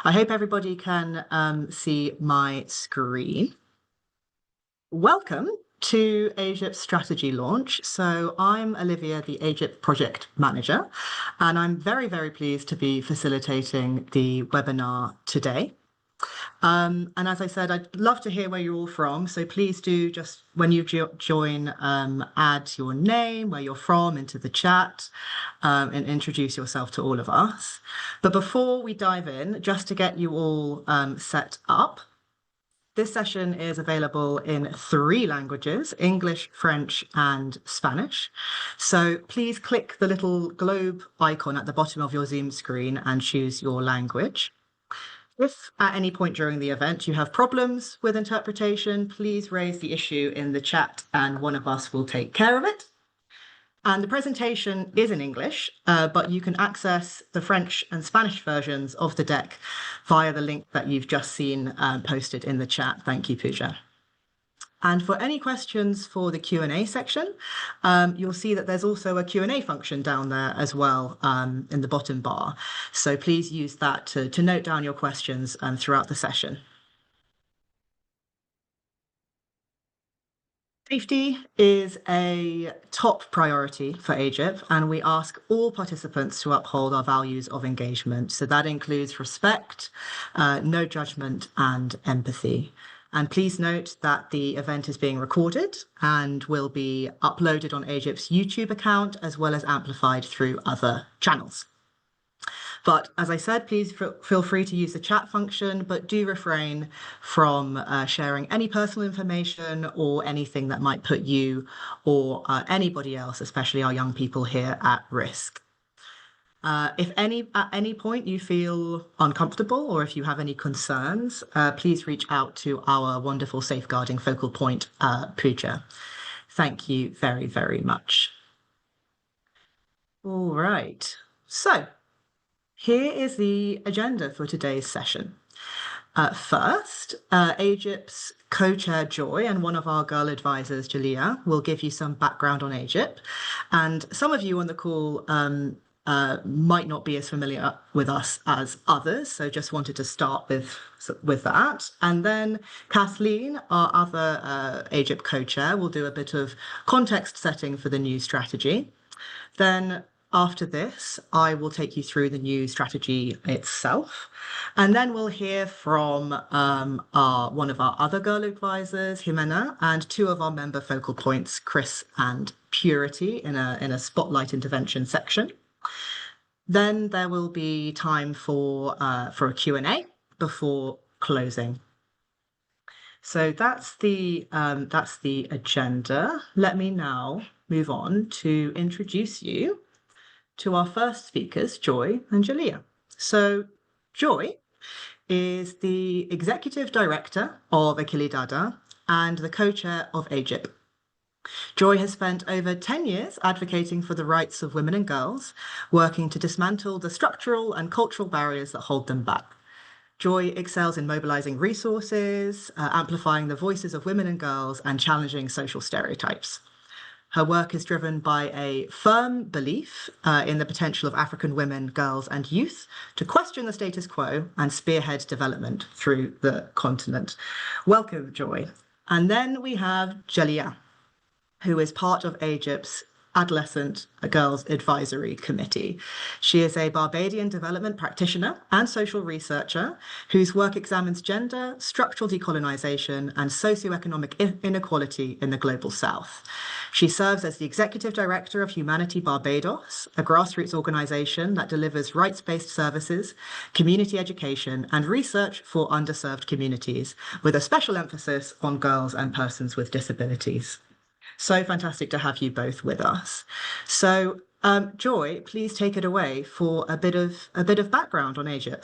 I hope everybody can see my screen. Welcome to AGIP's strategy launch. So I'm Olivia, the AGIP project manager, and I'm very, very pleased to be facilitating the webinar today. And as I said, I'd love to hear where you're all from. So please do, just when you join, add your name, where you're from, into the chat, and introduce yourself to all of us. But before we dive in, just to get you all set up, this session is available in 3 languages: English, French, and Spanish. So please click the little globe icon at the bottom of your Zoom screen and choose your language. If at any point during the event you have problems with interpretation, please raise the issue in the chat and one of us will take care of it. And the presentation is in English, but you can access the French and Spanish versions of the deck via the link that you've just seen posted in the chat. Thank you, Pooja. And for any questions for the Q&A section, you'll see that there's also a Q&A function down there as well in the bottom bar. So please use that to note down your questions throughout the session. Safety is a top priority for AGIP, and we ask all participants to uphold our values of engagement. So that includes respect, no judgment, and empathy. And please note that the event is being recorded and will be uploaded on AGIP's YouTube account, as well as amplified through other channels. But as I said, please feel free to use the chat function, but do refrain from sharing any personal information or anything that might put you or anybody else, especially our young people here, at risk. If at any point you feel uncomfortable or if you have any concerns, please reach out to our wonderful safeguarding focal point, Pooja. Thank you very, very much. All right. So here is the agenda for today's session. First, AGIP's co-chair Joy and one of our girl advisors, Jalea, will give you some background on AGIP. And some of you on the call might not be as familiar with us as others, so just wanted to start with that. And then Kathleen, our other AGIP co-chair, will do a bit of context setting for the new strategy. Then after this, I will take you through the new strategy itself. And then we'll hear from one of our other girl advisors, Jimena, and 2 of our member focal points, Chris and Purity, in a spotlight intervention section. Then there will be time for a Q&A before closing. So that's the agenda. Let me now move on to introduce you to our first speakers, Joy and Jalea. So Joy is the Executive Director of Akilidada and the co-chair of AGIP. Joy has spent over 10 years advocating for the rights of women and girls, working to dismantle the structural and cultural barriers that hold them back. Joy excels in mobilizing resources, amplifying the voices of women and girls, and challenging social stereotypes. Her work is driven by a firm belief in the potential of African women, girls, and youth to question the status quo and spearhead development through the continent. Welcome, Joy. And then we have Jalea, who is part of AGIP's Adolescent Girls Advisory Committee. She is a Barbadian development practitioner and social researcher whose work examines gender, structural decolonization, and socioeconomic inequality in the global South. She serves as the Executive Director of Humanity Barbados, a grassroots organization that delivers rights-based services, community education, and research for underserved communities, with a special emphasis on girls and persons with disabilities. So fantastic to have you both with us. So, Joy, please take it away for a bit of background on AGIP.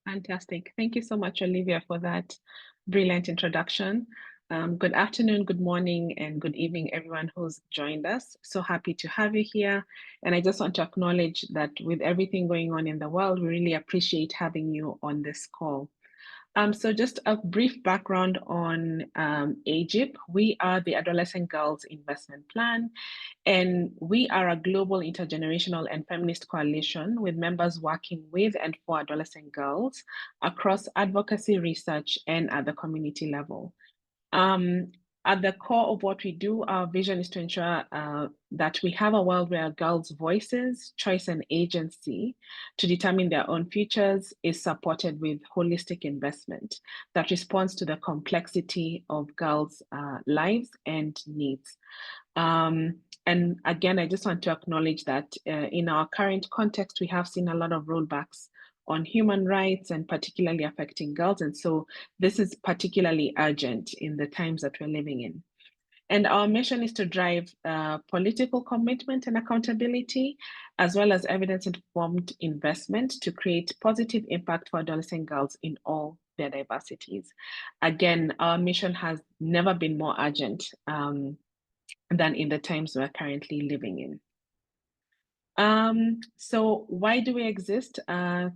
Fantastic. Thank you so much, Olivia, for that brilliant introduction. Good afternoon, good morning, and good evening, everyone who's joined us. So happy to have you here. And I just want to acknowledge that with everything going on in the world, we really appreciate having you on this call. So just a brief background on AGIP. We are the Adolescent Girls Investment Plan, and we are a global intergenerational and feminist coalition with members working with and for adolescent girls across advocacy, research, and at the community level. Um, at the core of what we do, our vision is to ensure that we have a world where girls' voices, choice, and agency to determine their own futures is supported with holistic investment that responds to the complexity of girls' lives and needs. And again, I just want to acknowledge that in our current context, we have seen a lot of rollbacks on human rights and particularly affecting girls. And so this is particularly urgent in the times that we're living in. And our mission is to drive political commitment and accountability, as well as evidence-informed investment to create positive impact for adolescent girls in all their diversities. Again, our mission has never been more urgent than in the times we're currently living in. So why do we exist?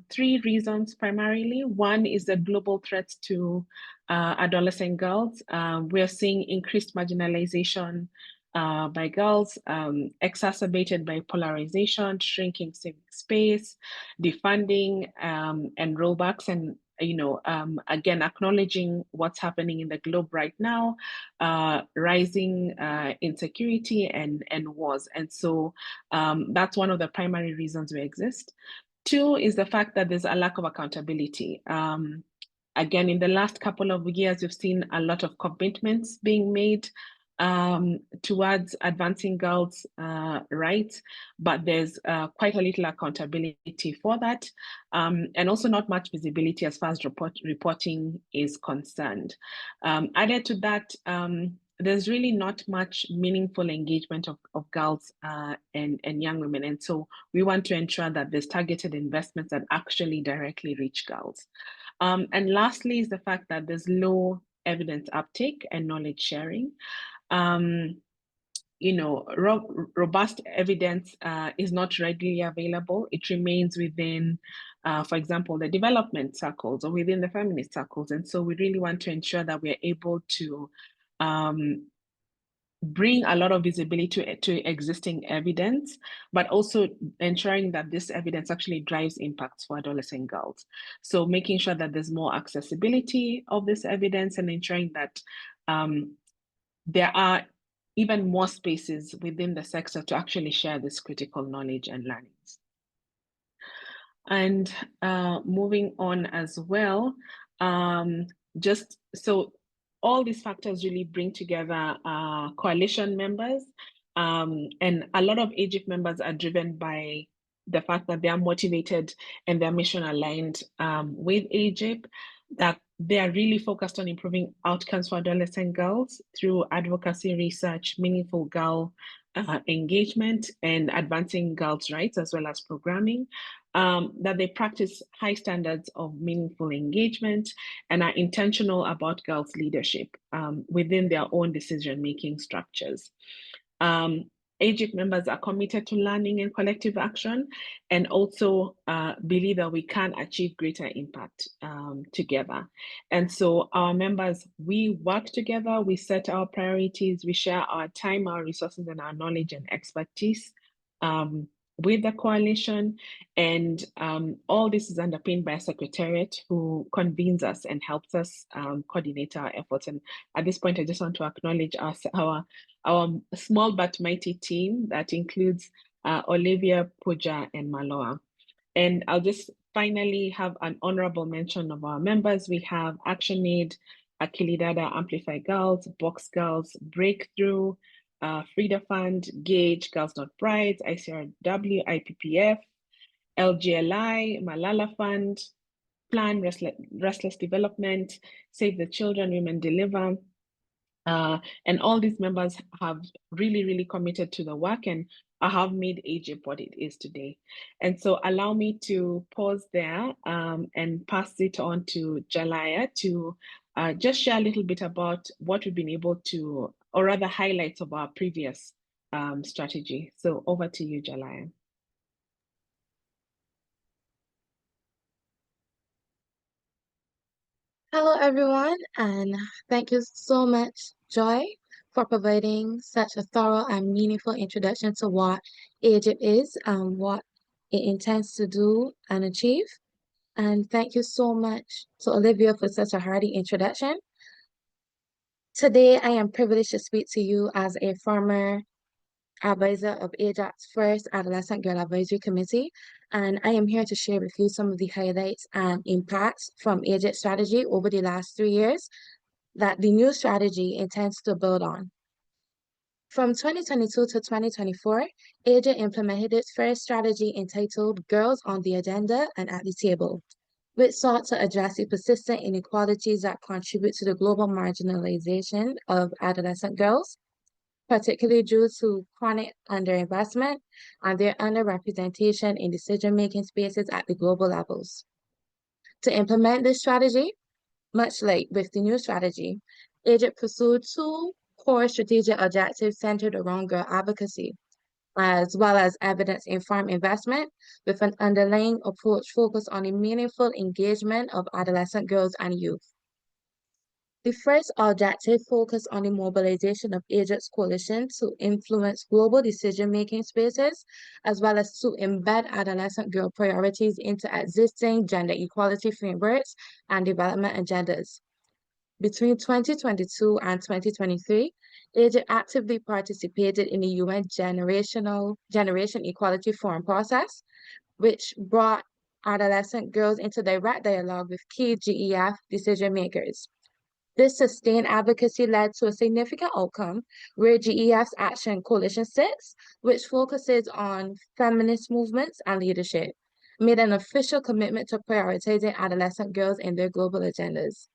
Three reasons primarily. One is the global threat to adolescent girls. We're seeing increased marginalization by girls, exacerbated by polarization, shrinking civic space, defunding, and rollbacks. And again, acknowledging what's happening in the globe right now, rising insecurity and wars. And so that's one of the primary reasons we exist. Two is the fact that there's a lack of accountability. Again, in the last couple of years, we've seen a lot of commitments being made towards advancing girls' rights, but there's quite a little accountability for that, and also not much visibility as far as reporting is concerned. Added to that, there's really not much meaningful engagement of girls and young women. And so we want to ensure that there's targeted investments that actually directly reach girls. And lastly is the fact that there's low evidence uptake and knowledge sharing. Robust evidence is not readily available. It remains within, for example, the development circles or within the feminist circles. And so we really want to ensure that we're able to bring a lot of visibility to existing evidence, but also ensuring that this evidence actually drives impacts for adolescent girls. So making sure that there's more accessibility of this evidence and ensuring that there are even more spaces within the sector to actually share this critical knowledge and learnings. And moving on as well, just so all these factors really bring together coalition members, and a lot of AGIP members are driven by the fact that they are motivated and their mission aligned with AGIP, that they are really focused on improving outcomes for adolescent girls through advocacy, research, meaningful girl engagement, and advancing girls' rights, as well as programming. That they practice high standards of meaningful engagement and are intentional about girls' leadership within their own decision-making structures. AGIP members are committed to learning and collective action, and also believe that we can achieve greater impact together. And so our members, we work together, we set our priorities, we share our time, our resources, and our knowledge and expertise with the coalition. And all this is underpinned by a secretariat who convenes us and helps us coordinate our efforts. And at this point, I just want to acknowledge our small but mighty team that includes Olivia, Pooja, and Maloa. And I'll just finally have an honorable mention of our members. We have ActionAid, Akilidada, Amplify Girls, Box Girls, Breakthrough, Frida Fund, Gauge, Girls Not Brides, ICRW, IPPF, LGLI, Malala Fund, Plan, Restless Development, Save the Children, Women Deliver. And all these members have really, really committed to the work and have made AGIP what it is today. And so allow me to pause there and pass it on to Jalaya to just share a little bit about what we've been able to, or rather highlights of our previous strategy. So over to you, Jalaya. Hello, everyone, and thank you so much, Joy, for providing such a thorough and meaningful introduction to what AGIP is and what it intends to do and achieve. And thank you so much to Olivia for such a hearty introduction. Today, I am privileged to speak to you as a former advisor of AGIP's first Adolescent Girl Advisory Committee, and I am here to share with you some of the highlights and impacts from AGIP's strategy over the last 3 years that the new strategy intends to build on. From 2022 to 2024, AGIP implemented its first strategy entitled Girls on the Agenda and at the Table, which sought to address the persistent inequalities that contribute to the global marginalization of adolescent girls, particularly due to chronic underinvestment and their underrepresentation in decision-making spaces at the global levels. To implement this strategy, much like with the new strategy, AGIP pursued two core strategic objectives centered around girl advocacy, as well as evidence-informed investment, with an underlying approach focused on the meaningful engagement of adolescent girls and youth. The first objective focused on the mobilization of AGIP's coalition to influence global decision-making spaces, as well as to embed adolescent girl priorities into existing gender equality frameworks and development agendas. Between 2022 and 2023, AGIP actively participated in the UN Generation Equality Forum process, which brought adolescent girls into direct dialogue with key GEF decision makers. This sustained advocacy led to a significant outcome where GEF's Action Coalition 6, which focuses on feminist movements and leadership, made an official commitment to prioritizing adolescent girls in their global agendas.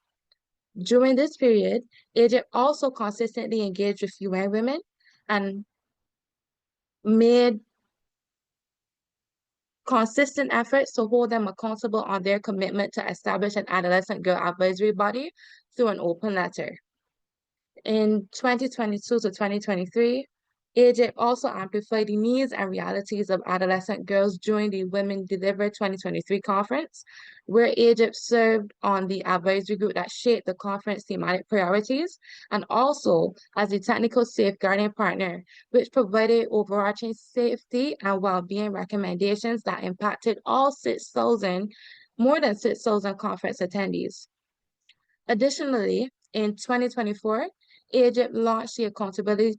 During this period, AGIP also consistently engaged with UN Women and made consistent efforts to hold them accountable on their commitment to establish an adolescent girl advisory body through an open letter. In 2022 to 2023, AGIP also amplified the needs and realities of adolescent girls during the Women Deliver 2023 conference, where AGIP served on the advisory group that shaped the conference thematic priorities, and also as a technical safeguarding partner, which provided overarching safety and well-being recommendations that impacted all more than 6,000 conference attendees. Additionally, in 2024, AGIP launched the Accountability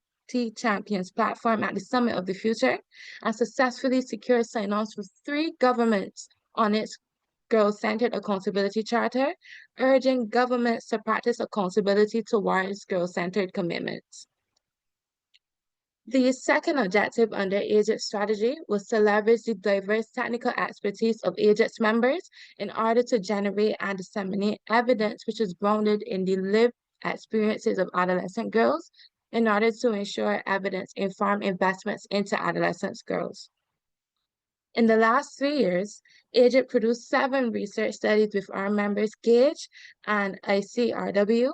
Champions platform at the Summit of the Future and successfully secured sign-ons for 3 governments on its Girl-Centered Accountability Charter, urging governments to practice accountability towards girl-centered commitments. The second objective under AGIP's strategy was to leverage the diverse technical expertise of AGIP's members in order to generate and disseminate evidence which is grounded in the lived experiences of adolescent girls in order to ensure evidence-informed investments into adolescent girls. In the last 3 years, AGIP produced 7 research studies with our members GAGE and ICRW,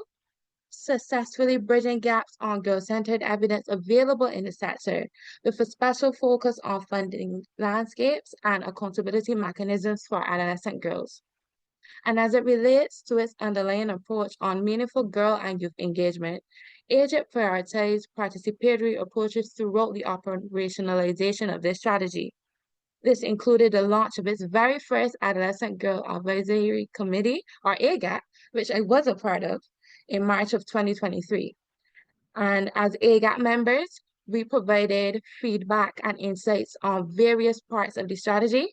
successfully bridging gaps on girl-centered evidence available in the sector, with a special focus on funding landscapes and accountability mechanisms for adolescent girls. And as it relates to its underlying approach on meaningful girl and youth engagement, AGIP prioritized participatory approaches throughout the operationalization of this strategy. This included the launch of its very first Adolescent Girl Advisory Committee, or AGAP, which I was a part of, in March of 2023. And as AGAP members, we provided feedback and insights on various parts of the strategy.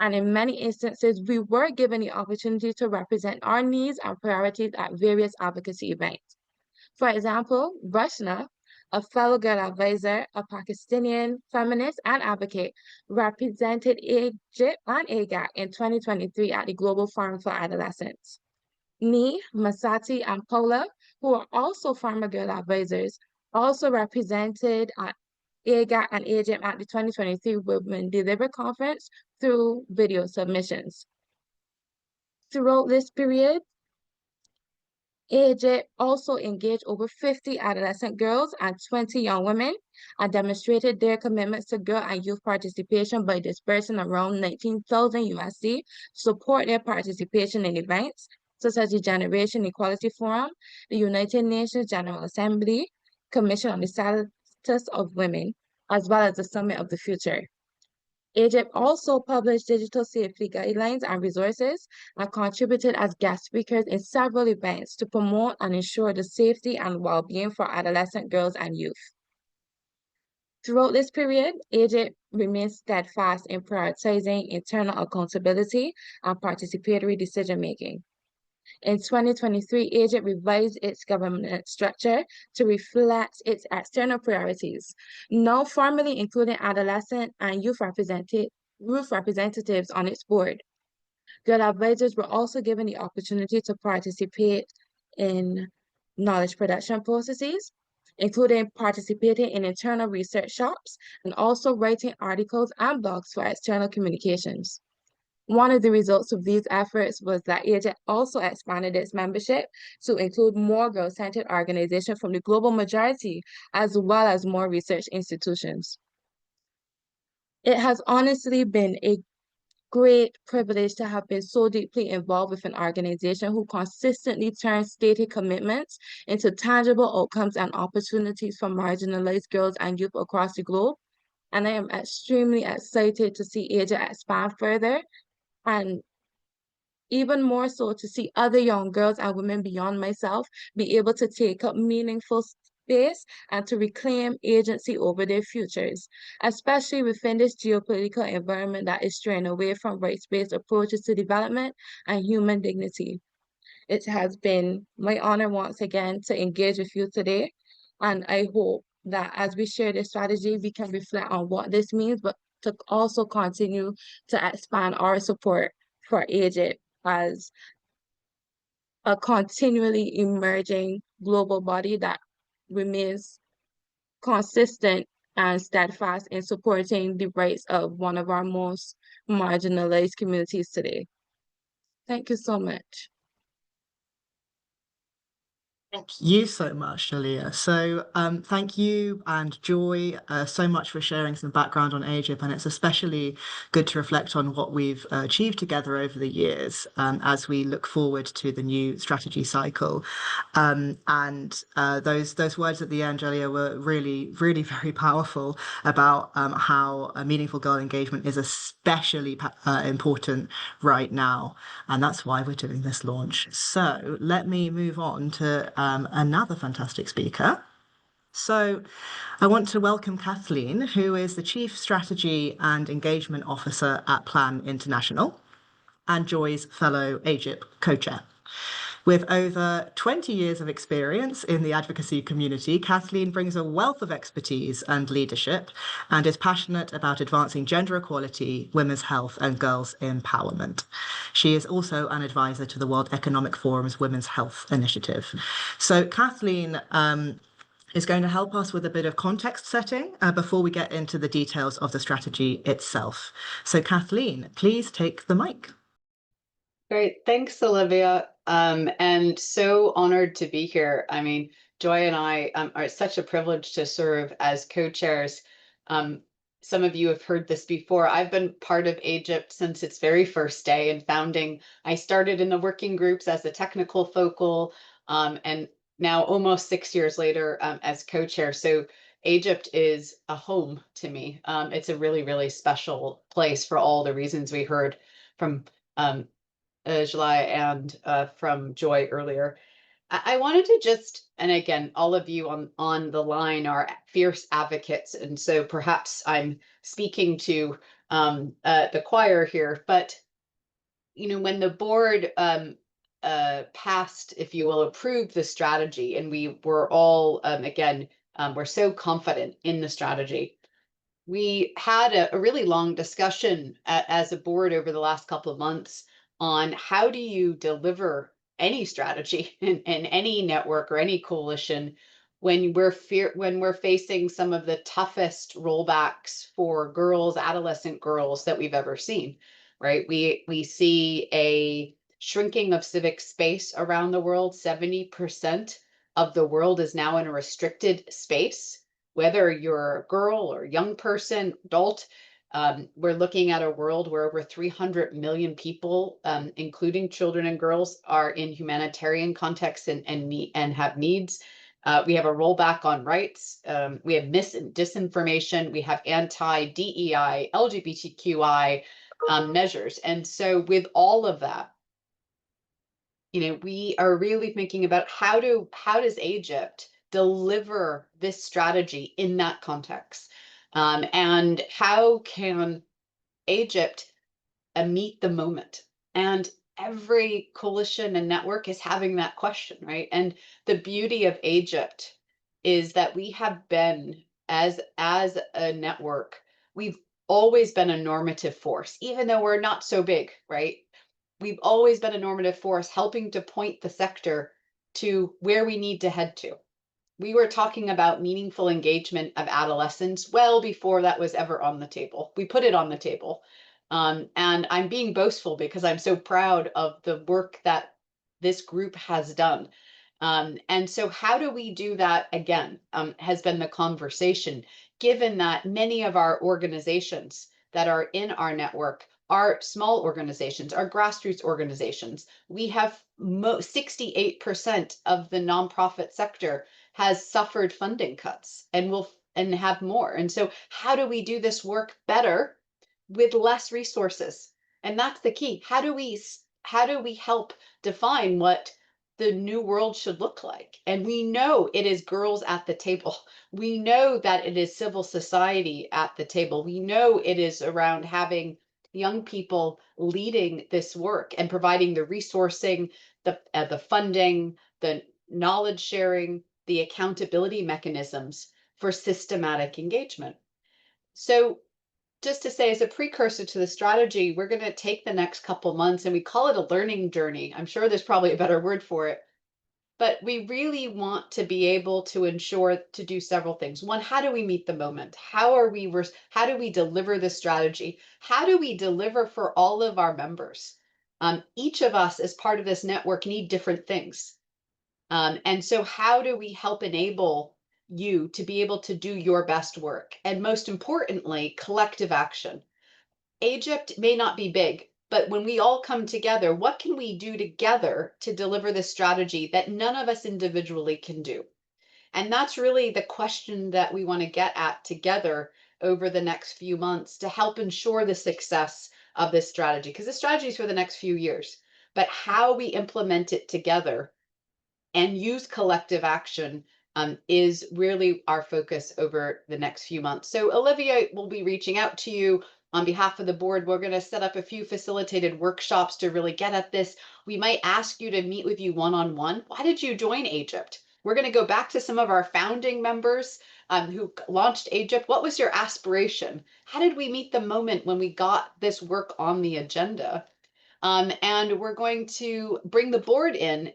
And in many instances, we were given the opportunity to represent our needs and priorities at various advocacy events. For example, Rashna, a fellow girl advisor, a Pakistani feminist and advocate, represented AGIP and AGAP in 2023 at the Global Forum for Adolescents. Ni, Masati, and Paula, who are also former girl advisors, also represented at AGAP and AGIP at the 2023 Women Deliver Conference through video submissions. Throughout this period, AGIP also engaged over 50 adolescent girls and 20 young women and demonstrated their commitments to girl and youth participation by disbursing around $19,000 USD to support their participation in events such as the Generation Equality Forum, the United Nations General Assembly, Commission on the Status of Women, as well as the Summit of the Future. AGIP also published digital safety guidelines and resources and contributed as guest speakers in several events to promote and ensure the safety and well-being for adolescent girls and youth. Throughout this period, AGIP remains steadfast in prioritizing internal accountability and participatory decision-making. In 2023, AGIP revised its governance structure to reflect its external priorities, now formally including adolescent and youth representatives on its board. Girl advisors were also given the opportunity to participate in knowledge production processes, including participating in internal research shops and also writing articles and blogs for external communications. One of the results of these efforts was that AGIP also expanded its membership to include more girl-centered organizations from the global majority, as well as more research institutions. It has honestly been a great privilege to have been so deeply involved with an organization who consistently turns stated commitments into tangible outcomes and opportunities for marginalized girls and youth across the globe. And I am extremely excited to see AGIP expand further, and even more so to see other young girls and women beyond myself be able to take up meaningful space and to reclaim agency over their futures, especially within this geopolitical environment that is straying away from rights-based approaches to development and human dignity. It has been my honor once again to engage with you today, and I hope that as we share this strategy, we can reflect on what this means, but to also continue to expand our support for AGIP as a continually emerging global body that remains consistent and steadfast in supporting the rights of one of our most marginalized communities today. Thank you so much. Thank you so much, Jalea. So thank you and Joy so much for sharing some background on AGIP, and it's especially good to reflect on what we've achieved together over the years as we look forward to the new strategy cycle. And those words at the end, Jalea, were really, really very powerful about how meaningful girl engagement is especially important right now. And that's why we're doing this launch. So let me move on to another fantastic speaker. So I want to welcome Kathleen, who is the Chief Strategy and Engagement Officer at Plan International and Joy's fellow AGIP co-chair. With over 20 years of experience in the advocacy community, Kathleen brings a wealth of expertise and leadership and is passionate about advancing gender equality, women's health, and girls' empowerment. She is also an advisor to the World Economic Forum's Women's Health Initiative. So Kathleen is going to help us with a bit of context setting before we get into the details of the strategy itself. So Kathleen, please take the mic. Great. Thanks, Olivia. And so honored to be here. I mean, Joy and I are such a privilege to serve as co-chairs. Some of you have heard this before. I've been part of AGIP since its very first day and founding. I started in the working groups as a technical focal, and now almost 6 years later as co-chair. So AGIP is a home to me. It's a really, really special place for all the reasons we heard from July and from Joy earlier. I wanted to just, and again, all of you on the line are fierce advocates, and so perhaps I'm speaking to the choir here, but you know, when the board passed, if you will, approved the strategy, and we were all, again, we're so confident in the strategy. We had a really long discussion as a board over the last couple of months on how do you deliver any strategy in any network or any coalition when we're facing some of the toughest rollbacks for girls, adolescent girls that we've ever seen, right? We see a shrinking of civic space around the world. 70% of the world is now in a restricted space, whether you're a girl or young person, adult. We're looking at a world where over 300 million people, including children and girls, are in humanitarian contexts and have needs. We have a rollback on rights. We have disinformation. We have anti-DEI, LGBTQI measures. And so with all of that, we are really thinking about how does AGIP deliver this strategy in that context? And how can AGIP meet the moment? And every coalition and network is having that question, right? And the beauty of AGIP is that we have been, as a network, we've always been a normative force, even though we're not so big, right? We've always been a normative force, helping to point the sector to where we need to head to. We were talking about meaningful engagement of adolescents well before that was ever on the table. We put it on the table. And I'm being boastful because I'm so proud of the work that this group has done. And so how do we do that again, has been the conversation, given that many of our organizations that are in our network are small organizations, are grassroots organizations. We have 68% of the nonprofit sector has suffered funding cuts and will have more. And so how do we do this work better with less resources? And that's the key. How do we help define what the new world should look like? And we know it is girls at the table. We know that it is civil society at the table. We know it is around having young people leading this work and providing the resourcing, the funding, the knowledge sharing, the accountability mechanisms for systematic engagement. So just to say, as a precursor to the strategy, we're going to take the next couple months, and we call it a learning journey. I'm sure there's probably a better word for it. But we really want to be able to ensure to do several things. One, how do we meet the moment? How do we deliver the strategy? How do we deliver for all of our members? Each of us as part of this network need different things. And so how do we help enable you to be able to do your best work? And most importantly, collective action. AGIP may not be big, but when we all come together, what can we do together to deliver this strategy that none of us individually can do? And that's really the question that we want to get at together over the next few months to help ensure the success of this strategy. Because the strategy is for the next few years, but how we implement it together and use collective action is really our focus over the next few months. So Olivia will be reaching out to you on behalf of the board. We're going to set up a few facilitated workshops to really get at this. We might ask you to meet with you one-on-one. Why did you join AGIP? We're going to go back to some of our founding members who launched AGIP. What was your aspiration? How did we meet the moment when we got this work on the agenda? And we're going to bring the board in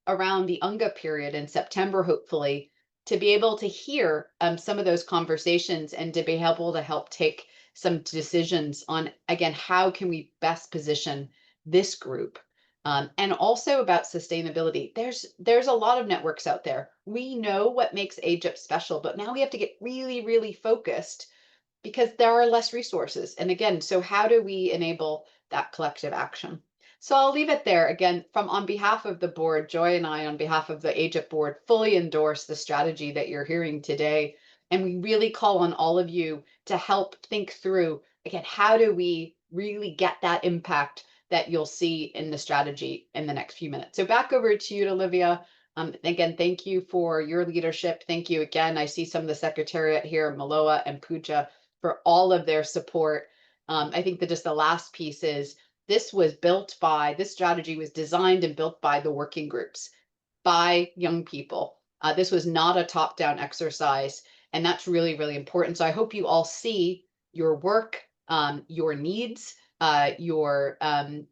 around the UNGA period in September, hopefully, to be able to hear some of those conversations and to be able to help take some decisions on, again, how can we best position this group? And also about sustainability. There's a lot of networks out there. We know what makes AGIP special, but now we have to get really, really focused because there are less resources. And again, so how do we enable that collective action? So I'll leave it there. Again, on behalf of the board, Joy and I, on behalf of the AGIP board, fully endorse the strategy that you're hearing today. And we really call on all of you to help think through, again, how do we really get that impact that you'll see in the strategy in the next few minutes. So back over to you, Olivia. Again, thank you for your leadership. Thank you again. I see some of the secretariat here, Maloa and Pooja, for all of their support. I think that just the last piece is this strategy was designed and built by the working groups, by young people. This was not a top-down exercise, and that's really, really important. So I hope you all see your work, your needs, your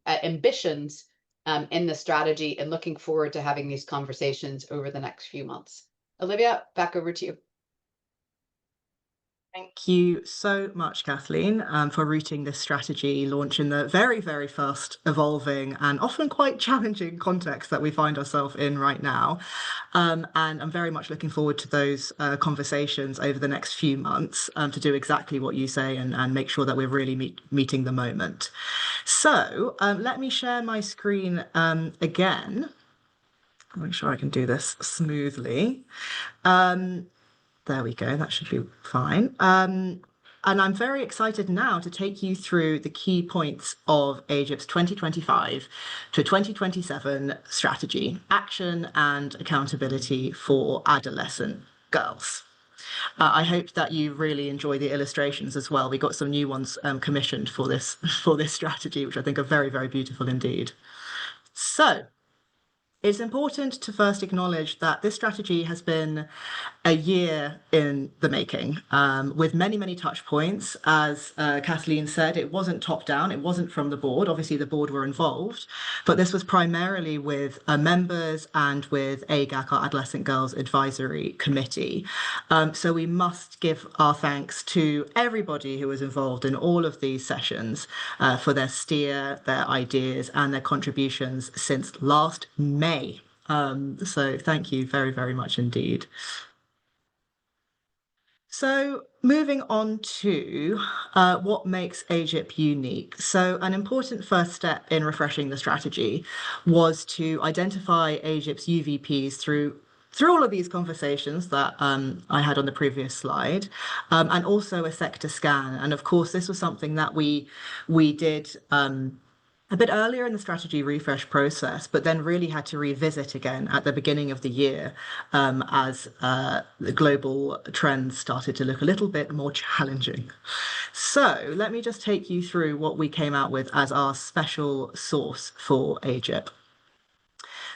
ambitions in the strategy, and looking forward to having these conversations over the next few months. Olivia, back over to you. Thank you so much, Kathleen, for routing this strategy launch in the very, very fast evolving and often quite challenging context that we find ourselves in right now. And I'm very much looking forward to those conversations over the next few months to do exactly what you say and make sure that we're really meeting the moment. So let me share my screen again. Make sure I can do this smoothly. There we go, that should be fine. And I'm very excited now to take you through the key points of AGIP's 2025 to 2027 strategy, action and accountability for adolescent girls. I hope that you really enjoy the illustrations as well. We got some new ones commissioned for this strategy, which I think are very, very beautiful indeed. So it's important to first acknowledge that this strategy has been a year in the making, with many, many touch points. As Kathleen said, it wasn't top down, it wasn't from the board. Obviously, the board were involved, but this was primarily with members and with AGAC, our Adolescent Girls Advisory Committee. So we must give our thanks to everybody who was involved in all of these sessions for their steer, their ideas, and their contributions since last May. So thank you very, very much indeed. So moving on to what makes AGIP unique. So an important first step in refreshing the strategy was to identify AGIP's UVPs through all of these conversations that I had on the previous slide, and also a sector scan. And of course, this was something that we did a bit earlier in the strategy refresh process, but then really had to revisit again at the beginning of the year as the global trends started to look a little bit more challenging. So let me just take you through what we came out with as our special source for AGIP.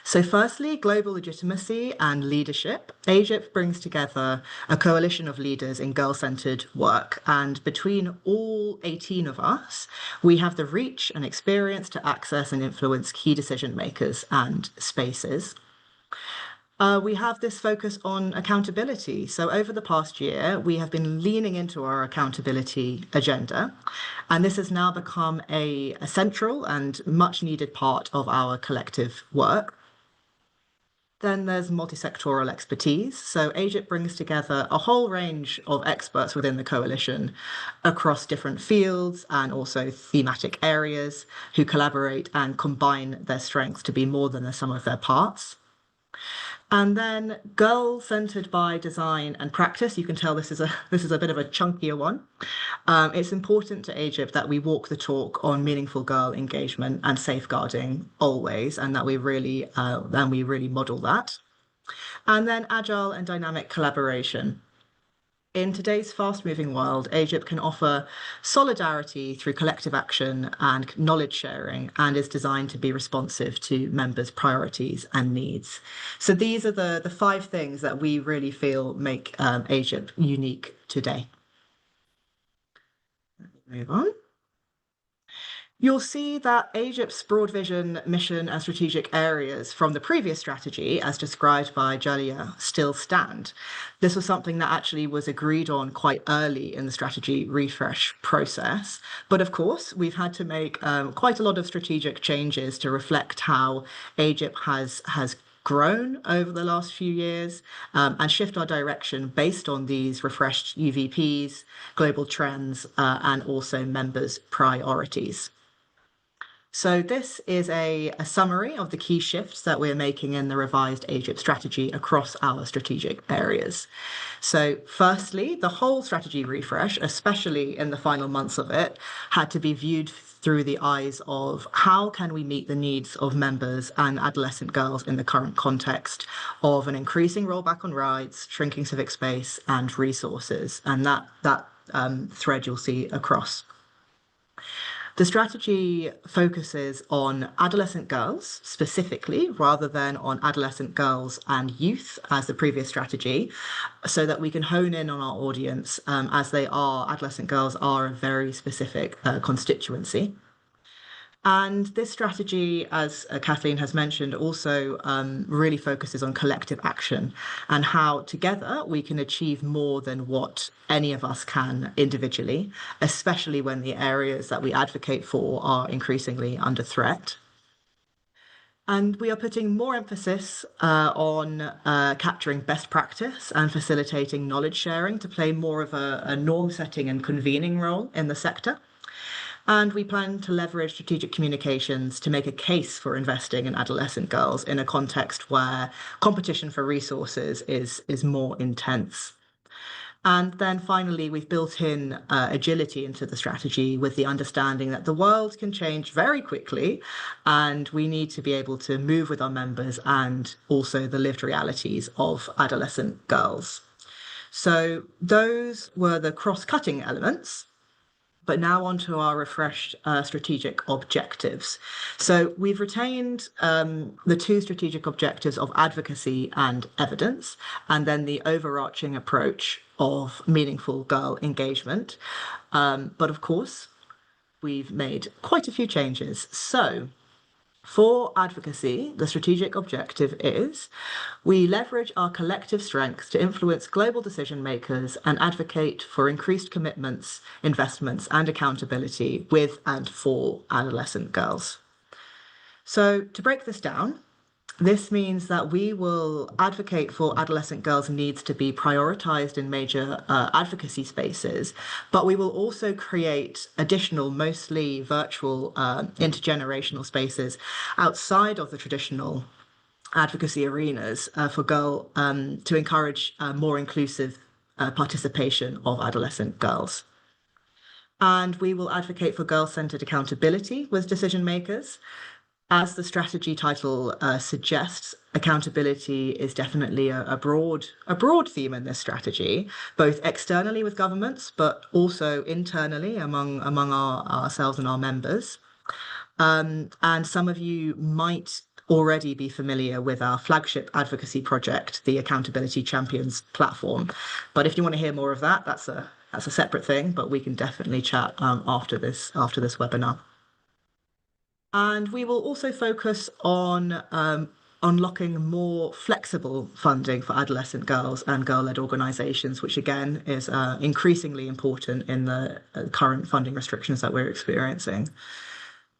So firstly, global legitimacy and leadership. AGIP brings together a coalition of leaders in girl-centered work. And between all 18 of us, we have the reach and experience to access and influence key decision makers and spaces. We have this focus on accountability. So over the past year, we have been leaning into our accountability agenda, and this has now become a central and much needed part of our collective work. Then there's multi-sectoral expertise. So AGIP brings together a whole range of experts within the coalition across different fields and also thematic areas who collaborate and combine their strengths to be more than the sum of their parts. And then girl-centered by design and practice. You can tell this is a bit of a chunkier one. It's important to AGIP that we walk the talk on meaningful girl engagement and safeguarding always, and that we really model that. And then agile and dynamic collaboration. In today's fast-moving world, AGIP can offer solidarity through collective action and knowledge sharing, and is designed to be responsive to members' priorities and needs. So these are the 5 things that we really feel make AGIP unique today. Move on. You'll see that AGIP's broad vision, mission, and strategic areas from the previous strategy, as described by Jalia, still stand. This was something that actually was agreed on quite early in the strategy refresh process. But of course, we've had to make quite a lot of strategic changes to reflect how AGIP has grown over the last few years and shift our direction based on these refreshed UVPs, global trends, and also members' priorities. So this is a summary of the key shifts that we're making in the revised AGIP strategy across our strategic areas. So firstly, the whole strategy refresh, especially in the final months of it, had to be viewed through the eyes of how can we meet the needs of members and adolescent girls in the current context of an increasing rollback on rights, shrinking civic space, and resources. And that thread you'll see across. The strategy focuses on adolescent girls specifically, rather than on adolescent girls and youth as the previous strategy, so that we can hone in on our audience as adolescent girls are a very specific constituency. And this strategy, as Kathleen has mentioned, also really focuses on collective action and how together we can achieve more than what any of us can individually, especially when the areas that we advocate for are increasingly under threat. And we are putting more emphasis on capturing best practice and facilitating knowledge sharing to play more of a norm setting and convening role in the sector. And we plan to leverage strategic communications to make a case for investing in adolescent girls in a context where competition for resources is more intense. And then finally, we've built in agility into the strategy with the understanding that the world can change very quickly and we need to be able to move with our members and also the lived realities of adolescent girls. So those were the cross-cutting elements. But now on to our refreshed strategic objectives. So we've retained the two strategic objectives of advocacy and evidence, and then the overarching approach of meaningful girl engagement. But of course, we've made quite a few changes. So for advocacy, the strategic objective is we leverage our collective strengths to influence global decision makers and advocate for increased commitments, investments, and accountability with and for adolescent girls. So to break this down, this means that we will advocate for adolescent girls' needs to be prioritized in major advocacy spaces, but we will also create additional, mostly virtual intergenerational spaces outside of the traditional advocacy arenas for to encourage more inclusive participation of adolescent girls. And we will advocate for girl-centered accountability with decision makers. As the strategy title suggests, accountability is definitely a broad theme in this strategy, both externally with governments, but also internally among ourselves and our members. And some of you might already be familiar with our flagship advocacy project, the Accountability Champions platform. But if you want to hear more of that, that's a separate thing, but we can definitely chat after this webinar. And we will also focus on unlocking more flexible funding for adolescent girls and girl-led organisations, which again is increasingly important in the current funding restrictions that we're experiencing.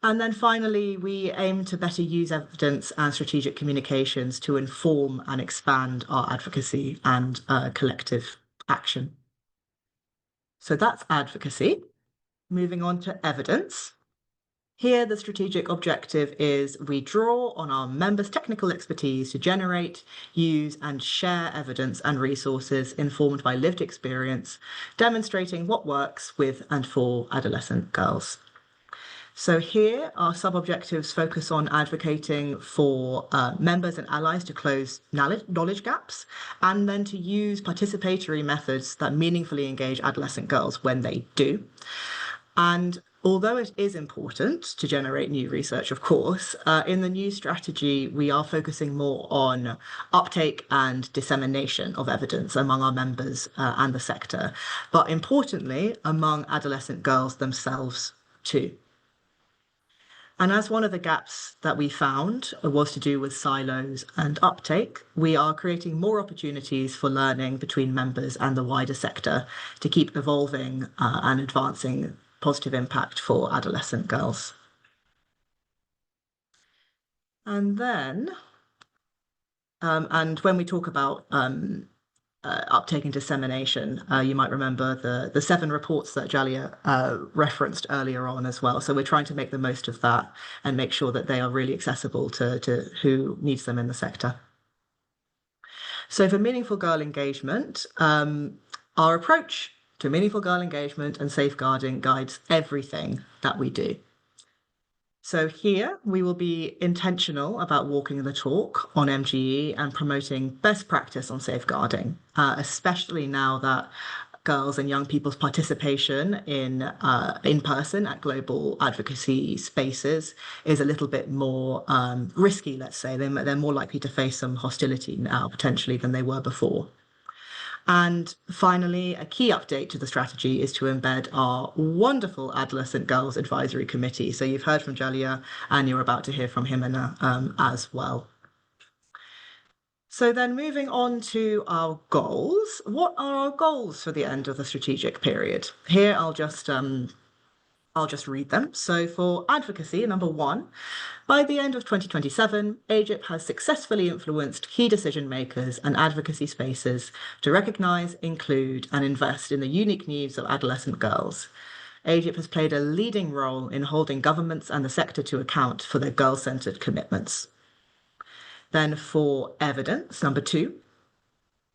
And then finally, we aim to better use evidence and strategic communications to inform and expand our advocacy and collective action. So that's advocacy. Moving on to evidence. Here, the strategic objective is we draw on our members' technical expertise to generate, use, and share evidence and resources informed by lived experience, demonstrating what works with and for adolescent girls. So here, our sub-objectives focus on advocating for members and allies to close knowledge gaps, and then to use participatory methods that meaningfully engage adolescent girls when they do. And although it is important to generate new research, of course, in the new strategy, we are focusing more on uptake and dissemination of evidence among our members and the sector, but importantly, among adolescent girls themselves too. And as one of the gaps that we found was to do with silos and uptake, we are creating more opportunities for learning between members and the wider sector to keep evolving and advancing positive impact for adolescent girls. And then, and when we talk about uptake and dissemination, you might remember the 7 reports that Jalia referenced earlier on as well. So we're trying to make the most of that and make sure that they are really accessible to who needs them in the sector. So for meaningful girl engagement, our approach to meaningful girl engagement and safeguarding guides everything that we do. So here we will be intentional about walking the talk on MGE and promoting best practice on safeguarding, especially now that girls and young people's participation in person at global advocacy spaces is a little bit more risky, let's say. They're more likely to face some hostility now potentially than they were before. And finally, a key update to the strategy is to embed our wonderful Adolescent Girls Advisory Committee. So you've heard from Jalia and you're about to hear from Jimena as well. So then moving on to our goals. What are our goals for the end of the strategic period? Here I'll just read them. So for advocacy, number 1, by the end of 2027, AGIP has successfully influenced key decision makers and advocacy spaces to recognise, include and invest in the unique needs of adolescent girls. AGIP has played a leading role in holding governments and the sector to account for their girl-centred commitments. Then for evidence, number 2,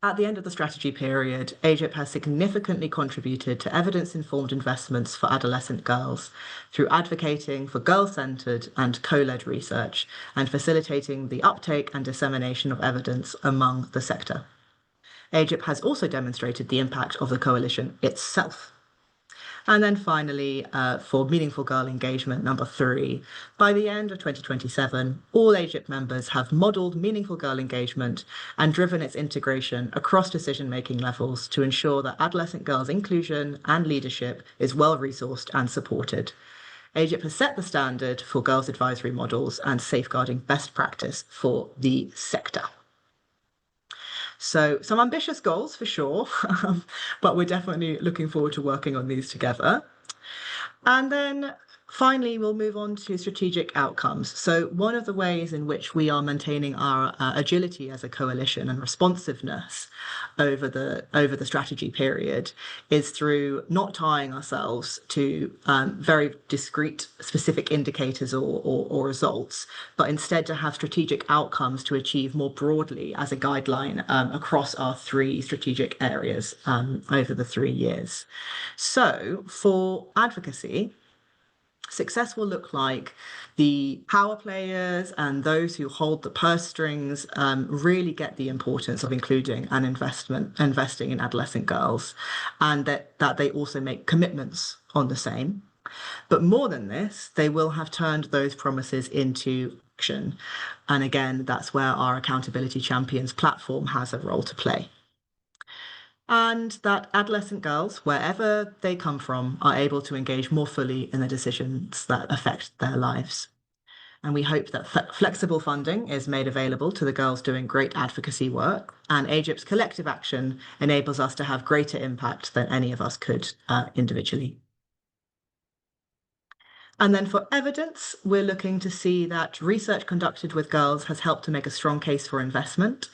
at the end of the strategy period, AGIP has significantly contributed to evidence-informed investments for adolescent girls through advocating for girl-centred and co-led research and facilitating the uptake and dissemination of evidence among the sector. AGIP has also demonstrated the impact of the coalition itself. And then finally, for meaningful girl engagement, number 3, by the end of 2027, all AGIP members have modelled meaningful girl engagement and driven its integration across decision-making levels to ensure that adolescent girls' inclusion and leadership is well-resourced and supported. AGIP has set the standard for girls' advisory models and safeguarding best practice for the sector. So some ambitious goals for sure, but we're definitely looking forward to working on these together. And then finally, we'll move on to strategic outcomes. So one of the ways in which we are maintaining our agility as a coalition and responsiveness over the strategy period is through not tying ourselves to very discrete specific indicators or results, but instead to have strategic outcomes to achieve more broadly as a guideline across our 3 strategic areas over the 3 years. So for advocacy, success will look like the power players and those who hold the purse strings really get the importance of including and investing in adolescent girls, and that they also make commitments on the same. But more than this, they will have turned those promises into action. And again, that's where our Accountability Champions platform has a role to play. And that adolescent girls, wherever they come from, are able to engage more fully in the decisions that affect their lives. And we hope that flexible funding is made available to the girls doing great advocacy work, and AGIP's collective action enables us to have greater impact than any of us could individually. And then for evidence, we're looking to see that research conducted with girls has helped to make a strong case for investment,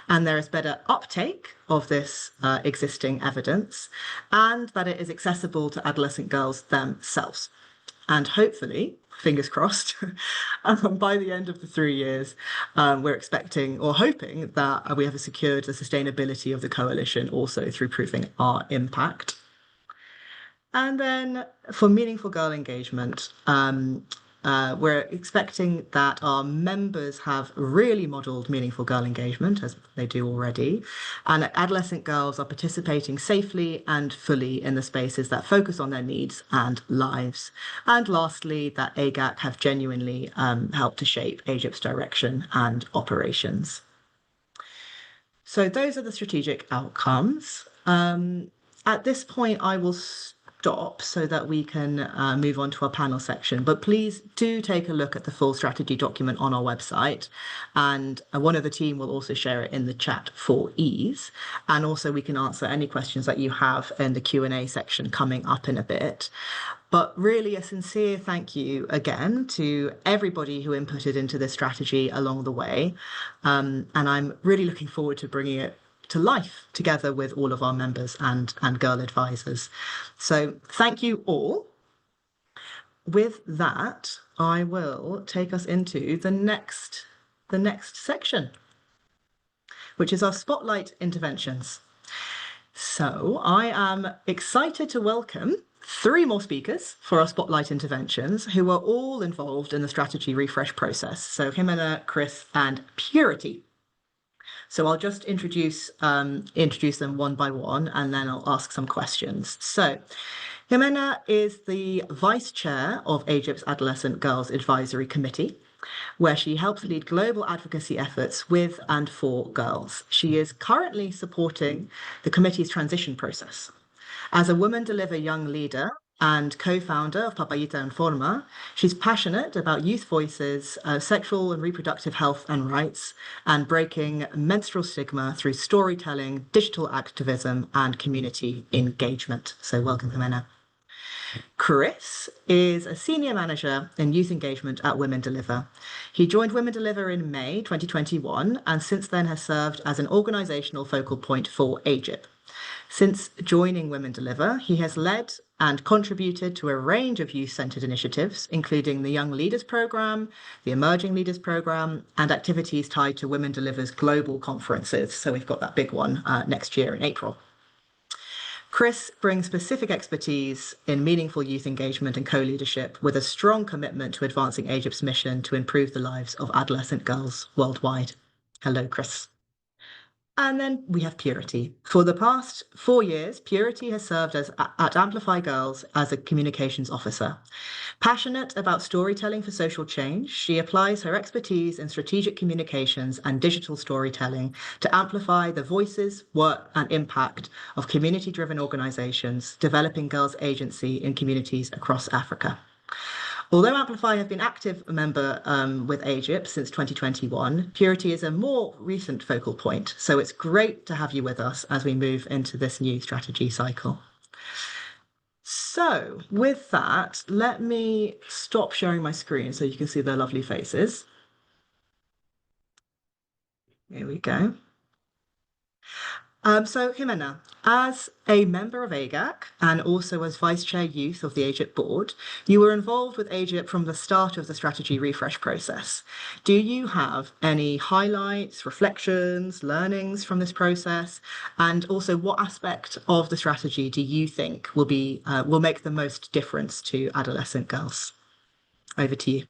and there is better uptake of this existing evidence, and that it is accessible to adolescent girls themselves. And hopefully, fingers crossed, by the end of the 3 years, we're expecting or hoping that we have secured the sustainability of the coalition also through proving our impact. And then for meaningful girl engagement, we're expecting that our members have really modelled meaningful girl engagement, as they do already, and that adolescent girls are participating safely and fully in the spaces that focus on their needs and lives. And lastly, that AGAC have genuinely helped to shape AGIP's direction and operations. So those are the strategic outcomes. At this point, I will stop so that we can move on to our panel section. But please do take a look at the full strategy document on our website. And one of the team will also share it in the chat for ease. And also we can answer any questions that you have in the Q&A section coming up in a bit. But really a sincere thank you again to everybody who inputted into this strategy along the way. And I'm really looking forward to bringing it to life together with all of our members and girl advisors. So thank you all. With that, I will take us into the next section, which is our spotlight interventions. So I am excited to welcome 3 more speakers for our spotlight interventions who are all involved in the strategy refresh process. So Jimena, Chris, and Purity. So I'll just introduce them one by one, and then I'll ask some questions. So Jimena is the Vice Chair of AGIP's Adolescent Girls Advisory Committee. where she helps lead global advocacy efforts with and for girls. She is currently supporting the committee's transition process. As a Women Deliver Young leader and co-founder of Papayita Informa, she's passionate about youth voices, sexual and reproductive health and rights, and breaking menstrual stigma through storytelling, digital activism, and community engagement. So welcome, Jimena. Chris is a senior manager in youth engagement at Women Deliver. He joined Women Deliver in May 2021 and since then has served as an organisational focal point for AGIP. Since joining Women Deliver, he has led and contributed to a range of youth-centred initiatives, including the Young Leaders Programme, the Emerging Leaders Programme, and activities tied to Women Deliver's global conferences. So we've got that big one next year in April. Chris brings specific expertise in meaningful youth engagement and co-leadership with a strong commitment to advancing AGIP's mission to improve the lives of adolescent girls worldwide. Hello, Chris. And then we have Purity. For the past 4 years, Purity has served at Amplify Girls as a communications officer. Passionate about storytelling for social change, she applies her expertise in strategic communications and digital storytelling to amplify the voices, work, and impact of community-driven organizations developing girls' agency in communities across Africa. Although Amplify have been active member with AGIP since 2021, Purity is a more recent focal point. So it's great to have you with us as we move into this new strategy cycle. So with that, let me stop sharing my screen so you can see their lovely faces. Here we go. So Jimena, as a member of AGAC and also as Vice Chair Youth of the AGIP board, you were involved with AGIP from the start of the strategy refresh process. Do you have any highlights, reflections, learnings from this process? And also what aspect of the strategy do you think will make the most difference to adolescent girls? Over to you.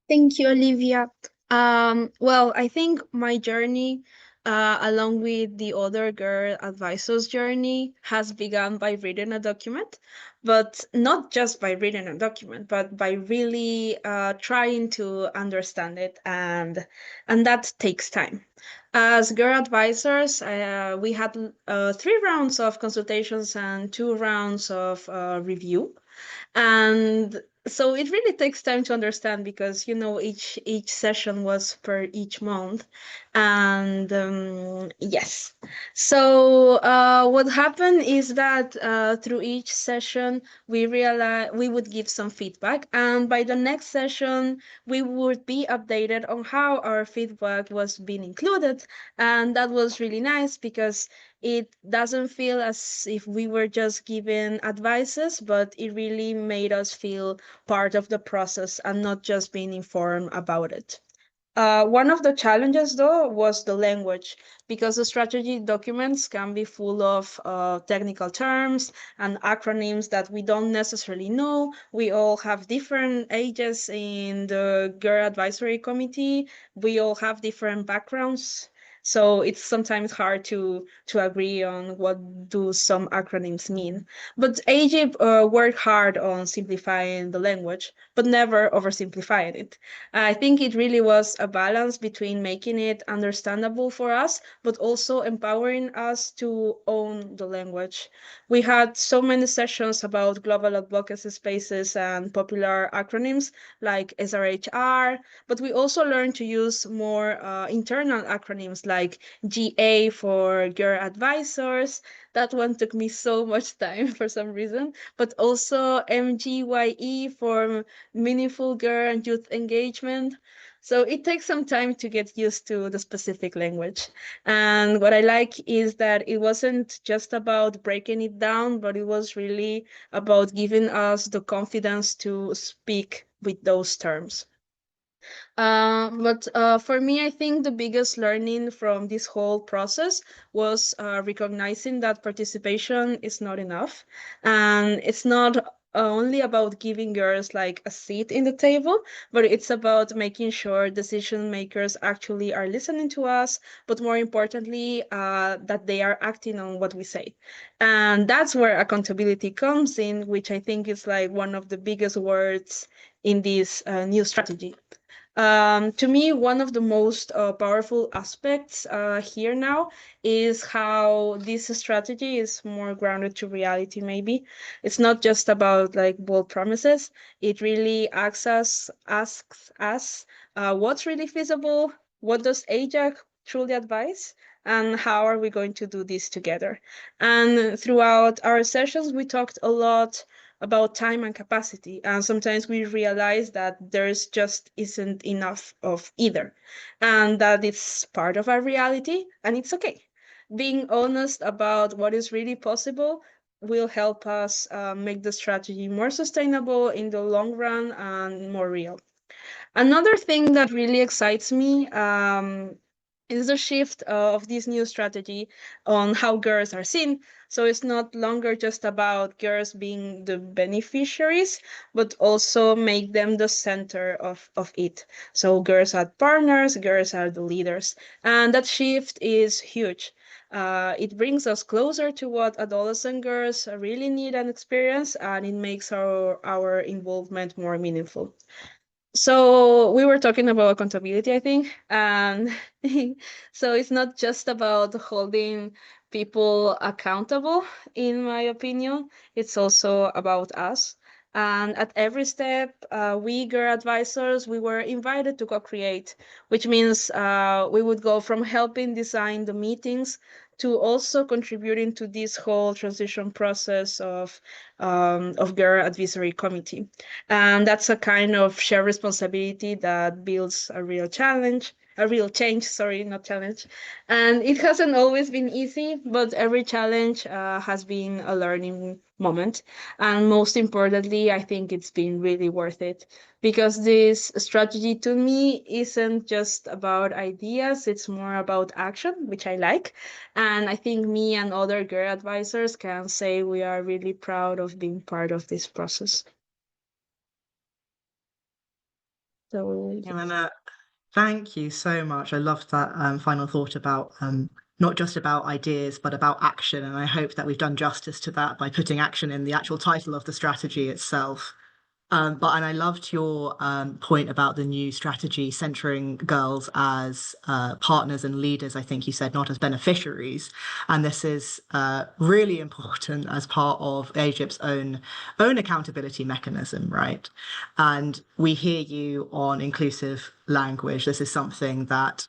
Thank you, Olivia. Well, I think my journey, along with the other girl advisors' journey, has begun by reading a document, but not just by reading a document, but by really trying to understand it, and that takes time. As girl advisors, we had 3 rounds of consultations and 2 rounds of review. And so it really takes time to understand because each session was per each month. And yes, so what happened is that through each session we realized we would give some feedback, and by the next session we would be updated on how our feedback was being included. And that was really nice because it doesn't feel as if we were just giving advices, but it really made us feel part of the process and not just being informed about it. One of the challenges, though, was the language, because the strategy documents can be full of technical terms and acronyms that we don't necessarily know. We all have different ages in the Girl Advisory Committee. We all have different backgrounds. So it's sometimes hard to agree on what do some acronyms mean. But AGIP worked hard on simplifying the language, but never oversimplifying it. I think it really was a balance between making it understandable for us, but also empowering us to own the language. We had so many sessions about global advocacy spaces and popular acronyms like SRHR, but we also learned to use more internal acronyms like GA for Girl Advisors. That one took me so much time for some reason, but also MGYE for Meaningful Girl and Youth Engagement. So it takes some time to get used to the specific language. And what I like is that it wasn't just about breaking it down, but it was really about giving us the confidence to speak with those terms. But for me, I think the biggest learning from this whole process was recognizing that participation is not enough. And it's not only about giving girls like a seat in the table, but it's about making sure decision makers actually are listening to us, but more importantly, that they are acting on what we say. And that's where accountability comes in, which I think is like one of the biggest words in this new strategy. To me, one of the most powerful aspects here now is how this strategy is more grounded to reality, maybe. It's not just about like bold promises. It really asks us what's really feasible, what does AJAC truly advise, and how are we going to do this together. And throughout our sessions, we talked a lot about time and capacity. And sometimes we realize that there's just isn't enough of either, and that it's part of our reality, and it's okay. Being honest about what is really possible will help us make the strategy more sustainable in the long run and more real. Another thing that really excites me is the shift of this new strategy on how girls are seen. So it's not longer just about girls being the beneficiaries, but also make them the center of it. So girls are partners, girls are the leaders. And that shift is huge. It brings us closer to what adolescent girls really need and experience, and it makes our involvement more meaningful. So we were talking about accountability, I think, and so it's not just about holding people accountable, in my opinion. It's also about us. And at every step, we girl advisors, we were invited to co-create, which means we would go from helping design the meetings to also contributing to this whole transition process of girl advisory committee. And that's a kind of shared responsibility that builds a real change, sorry, not challenge. And it hasn't always been easy, but every challenge has been a learning moment. And most importantly, I think it's been really worth it, because this strategy to me isn't just about ideas, it's more about action, which I like. And I think me and other girl advisors can say we are really proud of being part of this process. So Elena, thank you so much. I loved that final thought about not just about ideas, but about action. And I hope that we've done justice to that by putting action in the actual title of the strategy itself. And I loved your point about the new strategy centering girls as partners and leaders. I think you said not as beneficiaries, and this is really important as part of AGIP's own accountability mechanism, right? And we hear you on inclusive language. This is something that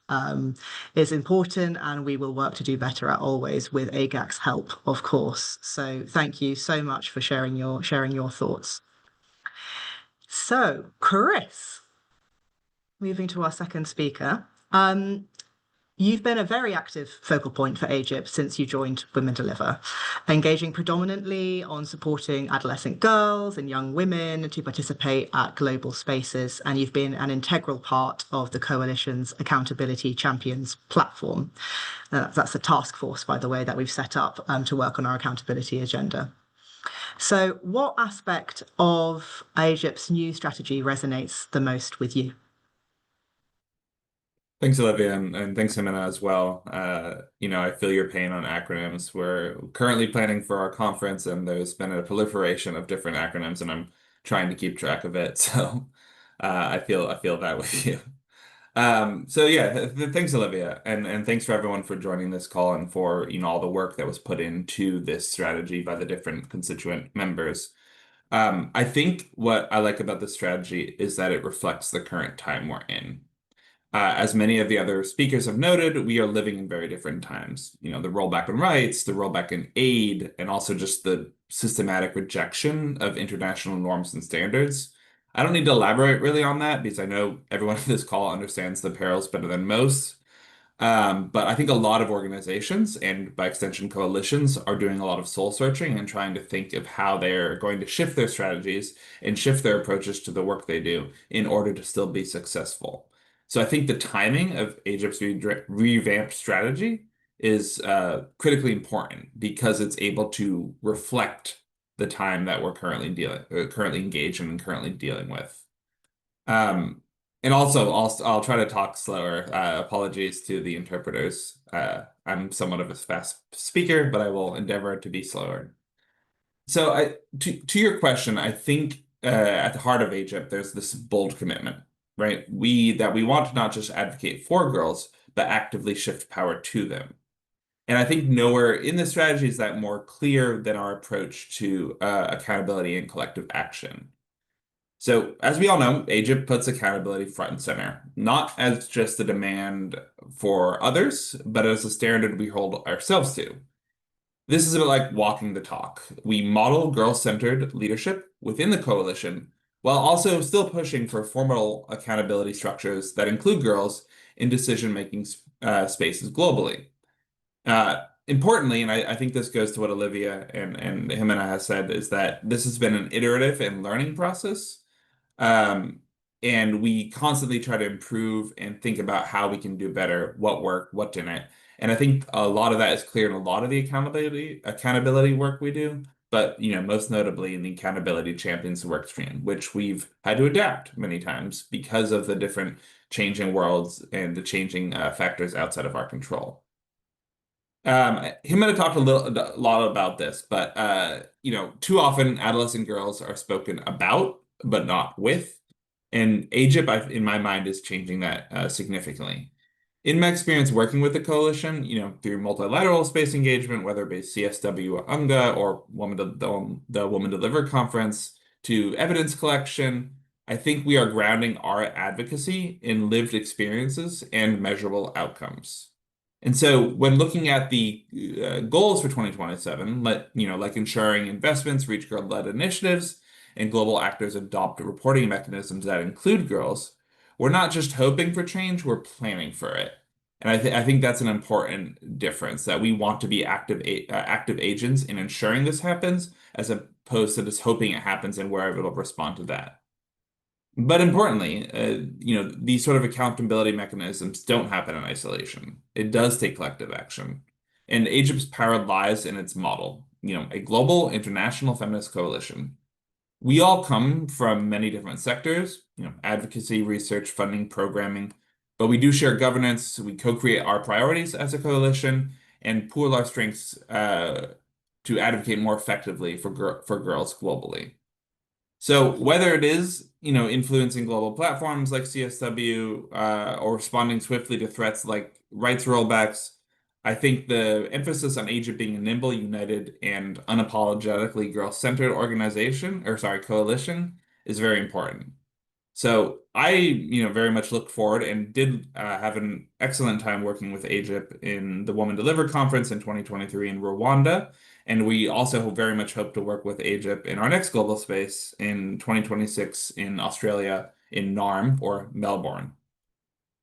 is important, and we will work to do better at always with AGAC's help, of course. So thank you so much for sharing your thoughts. So, Chris, moving to our second speaker. You've been a very active focal point for AGIP since you joined Women Deliver, engaging predominantly on supporting adolescent girls and young women to participate at global spaces, and you've been an integral part of the Coalition's Accountability Champions platform. That's a task force, by the way, that we've set up to work on our accountability agenda. So, what aspect of AGIP's new strategy resonates the most with you? Thanks, Olivia, and thanks, Jimena, as well. I feel your pain on acronyms. We're currently planning for our conference, and there's been a proliferation of different acronyms, and I'm trying to keep track of it. So I feel that with you. So yeah, thanks, Olivia, and thanks for everyone for joining this call and for all the work that was put into this strategy by the different constituent members. I think what I like about this strategy is that it reflects the current time we're in. As many of the other speakers have noted, we are living in very different times. The rollback in rights, the rollback in aid, and also just the systematic rejection of international norms and standards. I don't need to elaborate really on that because I know everyone on this call understands the perils better than most. But I think a lot of organizations and by extension coalitions are doing a lot of soul searching and trying to think of how they're going to shift their strategies and shift their approaches to the work they do in order to still be successful. So I think the timing of AGIP's revamped strategy is critically important because it's able to reflect the time that we're currently engaged in and currently dealing with. And also, I'll try to talk slower. Apologies to the interpreters. I'm somewhat of a fast speaker, but I will endeavor to be slower. So to your question, I think at the heart of AGIP, there's this bold commitment. right? That we want to not just advocate for girls, but actively shift power to them. And I think nowhere in the strategy is that more clear than our approach to accountability and collective action. So, as we all know, AGIP puts accountability front and center, not as just a demand for others, but as a standard we hold ourselves to. This is a bit like walking the talk. We model girl-centered leadership within the coalition while also still pushing for formal accountability structures that include girls in decision-making spaces globally. Importantly, and I think this goes to what Olivia and Jimena has said, is that this has been an iterative and learning process. And we constantly try to improve and think about how we can do better, what worked, what didn't. And I think a lot of that is clear in a lot of the accountability work we do, but most notably in the accountability champions work stream, which we've had to adapt many times because of the different changing worlds and the changing factors outside of our control. Jimena talked a lot about this, but too often adolescent girls are spoken about, but not with. And AGIP, in my mind, is changing that significantly. In my experience working with the coalition, through multilateral space engagement, whether it be CSW or UNGA or the Woman Deliver Conference, to evidence collection, I think we are grounding our advocacy in lived experiences and measurable outcomes. And so when looking at the goals for 2027, like ensuring investments reach girl-led initiatives and global actors adopt reporting mechanisms that include girls, we're not just hoping for change, we're planning for it. And I think that's an important difference, that we want to be active agents in ensuring this happens, as opposed to just hoping it happens and wherever it'll respond to that. But importantly, these sort of accountability mechanisms don't happen in isolation. It does take collective action. And AGIP's power lies in its model, a global international feminist coalition. We all come from many different sectors, advocacy, research, funding, programming, but we do share governance. We co-create our priorities as a coalition and pool our strengths to advocate more effectively for girls globally. So whether it is, influencing global platforms like CSW or responding swiftly to threats like rights rollbacks, I think the emphasis on AGIP being a nimble, united, and unapologetically girl-centered coalition is very important. So I, very much look forward and did have an excellent time working with AGIP in the Woman Deliver Conference in 2023 in Rwanda. And we also very much hope to work with AGIP in our next global space in 2026 in Australia, in Narm or Melbourne.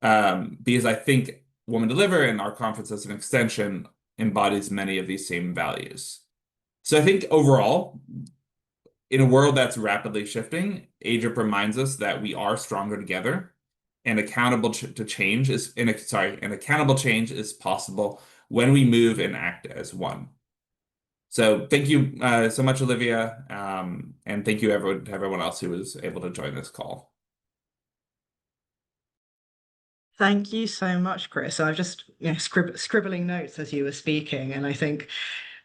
Because I think Woman Deliver and our conference as an extension embodies many of these same values. So I think overall, in a world that's rapidly shifting, AGIP reminds us that we are stronger together, and accountable change is possible when we move and act as one. So thank you so much, Olivia, and thank you to everyone else who was able to join this call. Thank you so much, Chris. I was just scribbling notes as you were speaking, and I think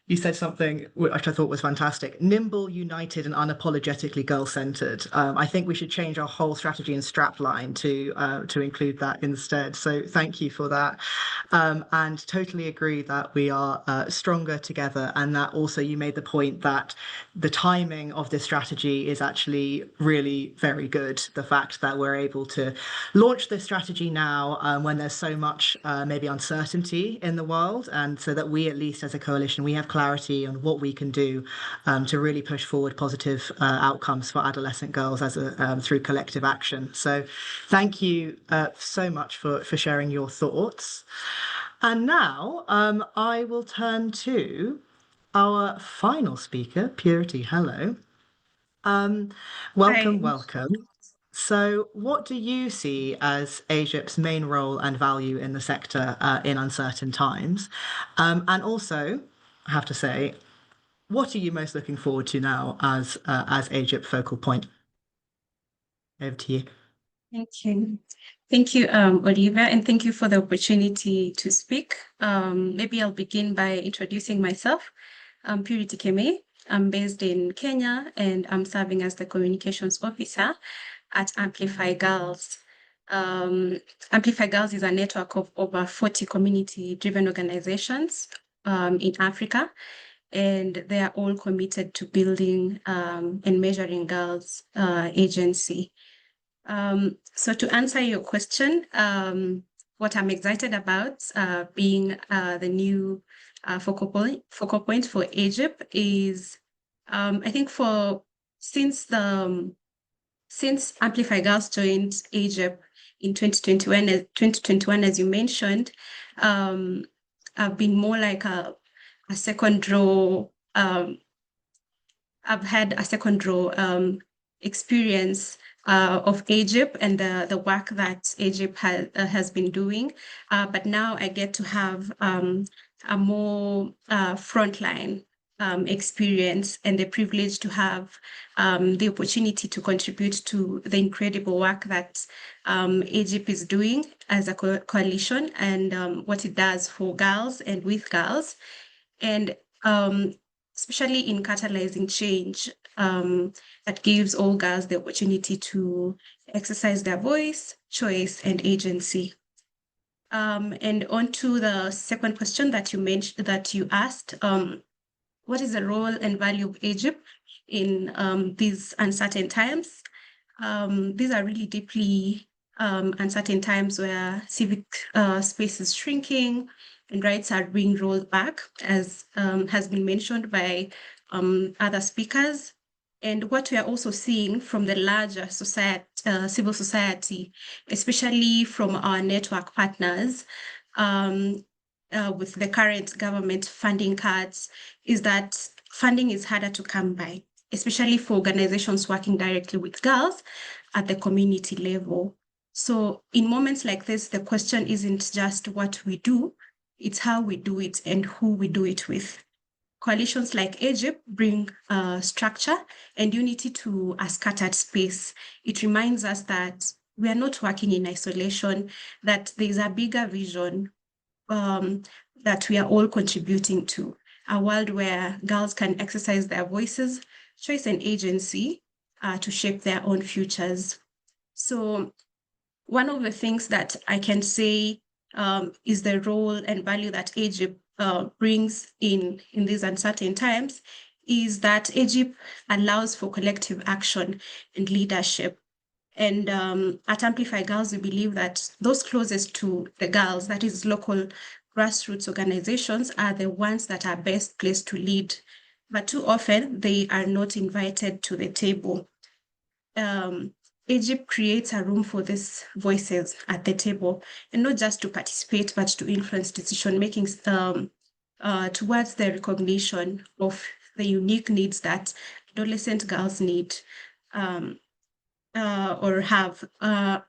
you said something which I thought was fantastic. Nimble, united, and unapologetically girl-centered. I think we should change our whole strategy and strapline to include that instead. So thank you for that. And totally agree that we are stronger together, and that also you made the point that the timing of this strategy is actually really very good. The fact that we're able to launch this strategy now when there's so much maybe uncertainty in the world, and so that we, at least as a coalition, we have clarity on what we can do to really push forward positive outcomes for adolescent girls through collective action. So thank you so much for sharing your thoughts. And now I will turn to our final speaker, Purity. Hello. Welcome, welcome. So what do you see as AGIP's main role and value in the sector in uncertain times? And also, I have to say, what are you most looking forward to now as AGIP focal point? Over to you. Thank you. Thank you, Olivia, and thank you for the opportunity to speak. Maybe I'll begin by introducing myself. I'm Purity Keme. I'm based in Kenya, and I'm serving as the communications officer at Amplify Girls. Amplify Girls is a network of over 40 community-driven organizations in Africa, and they are all committed to building and measuring girls' agency. So to answer your question, what I'm excited about being the new focal point for AGIP is, I think since Amplify Girls joined AGIP in 2021, as you mentioned, I've been more like a second row. I've had a second row experience of AGIP and the work that AGIP has been doing. But now I get to have a more frontline experience and the privilege to have the opportunity to contribute to the incredible work that AGIP is doing as a coalition and what it does for girls and with girls. And especially in catalyzing change that gives all girls the opportunity to exercise their voice, choice, and agency. And on to the second question that you mentioned, that you asked, what is the role and value of AGIP in these uncertain times? These are really deeply uncertain times where civic space is shrinking and rights are being rolled back, as has been mentioned by other speakers. And what we are also seeing from the larger society, civil society, especially from our network partners, with the current government funding cuts, is that funding is harder to come by, especially for organizations working directly with girls at the community level. So in moments like this, the question isn't just what we do, it's how we do it and who we do it with. Coalitions like AGIP bring structure and unity to a scattered space. It reminds us that we are not working in isolation, that there is a bigger vision that we are all contributing to, a world where girls can exercise their voices, choice, and agency to shape their own futures. So one of the things that I can say is the role and value that AGIP brings in these uncertain times is that AGIP allows for collective action and leadership. And at Amplify Girls, we believe that those closest to the girls, that is local grassroots organizations, are the ones that are best placed to lead. But too often, they are not invited to the table. AGIP creates a room for these voices at the table, and not just to participate, but to influence decision-making towards the recognition of the unique needs that adolescent girls need or have.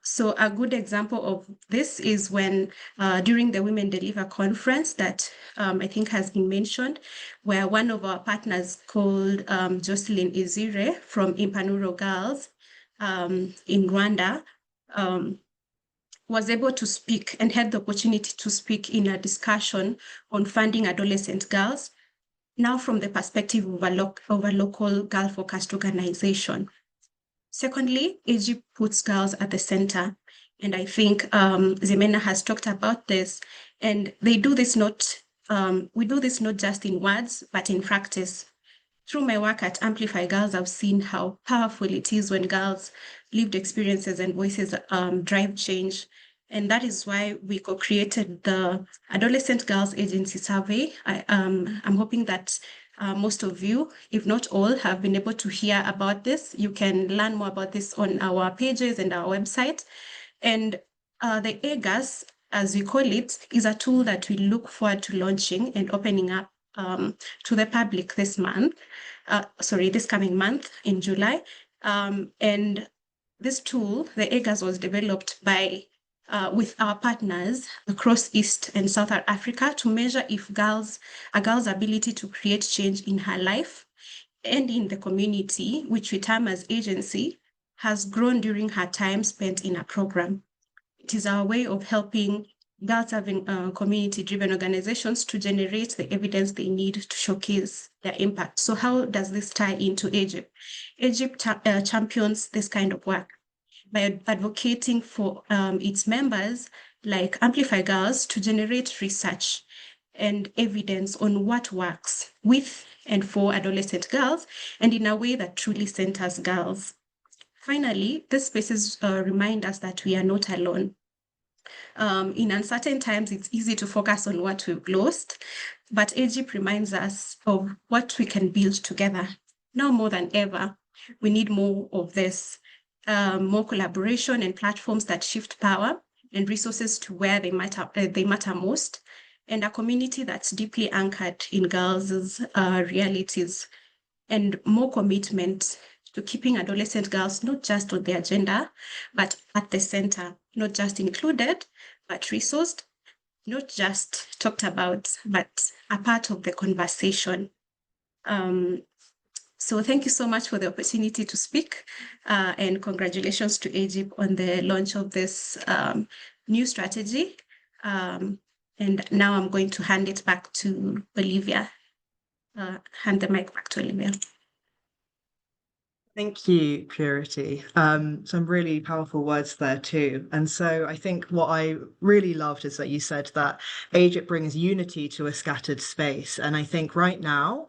So a good example of this is when during the Women Deliver conference that I think has been mentioned, where one of our partners called Jocelyn Izire from Impanuro Girls in Rwanda was able to speak and had the opportunity to speak in a discussion on funding adolescent girls, now from the perspective of a local girl-focused organization. Secondly, AGIP puts girls at the center. And I think Zemena has talked about this. And they do this we do this not just in words, but in practice. Through my work at Amplify Girls, I've seen how powerful it is when girls' lived experiences and voices drive change. And that is why we co-created the Adolescent Girls Agency Survey. I'm hoping that most of you, if not all, have been able to hear about this. You can learn more about this on our pages and our website. And the AGAS, as we call it, is a tool that we look forward to launching and opening up to the public this coming month in July. And this tool, the AGAS, was developed by with our partners across East and South Africa to measure if a girl's ability to create change in her life and in the community, which we term as agency, has grown during her time spent in a program. It is our way of helping girls having community-driven organizations to generate the evidence they need to showcase their impact. So how does this tie into AGIP? AGIP champions this kind of work. by advocating for its members, like Amplify Girls, to generate research and evidence on what works with and for adolescent girls, and in a way that truly centers girls. Finally, these spaces remind us that we are not alone. In uncertain times, it's easy to focus on what we've lost, but AGIP reminds us of what we can build together. Now more than ever, we need more of this, more collaboration and platforms that shift power and resources to where they matter most, and a community that's deeply anchored in girls' realities, and more commitment to keeping adolescent girls not just on the agenda, but at the center, not just included, but resourced, not just talked about, but a part of the conversation. So thank you so much for the opportunity to speak, and congratulations to AGIP on the launch of this new strategy. And now I'm going to hand it back to Olivia. Hand the mic back to Olivia. Thank you, Purity. Some really powerful words there too. And so I think what I really loved is that you said that AGIP brings unity to a scattered space. And I think right now,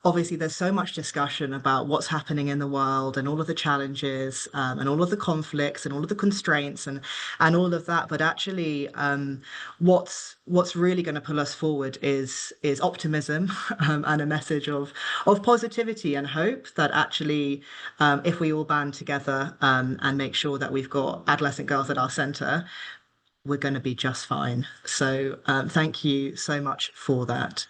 obviously, there's so much discussion about what's happening in the world and all of the challenges, and all of the conflicts and all of the constraints and all of that. But actually, what's really going to pull us forward is optimism, and a message of positivity and hope that actually, if we all band together, and make sure that we've got adolescent girls at our centre, we're going to be just fine. So thank you so much for that.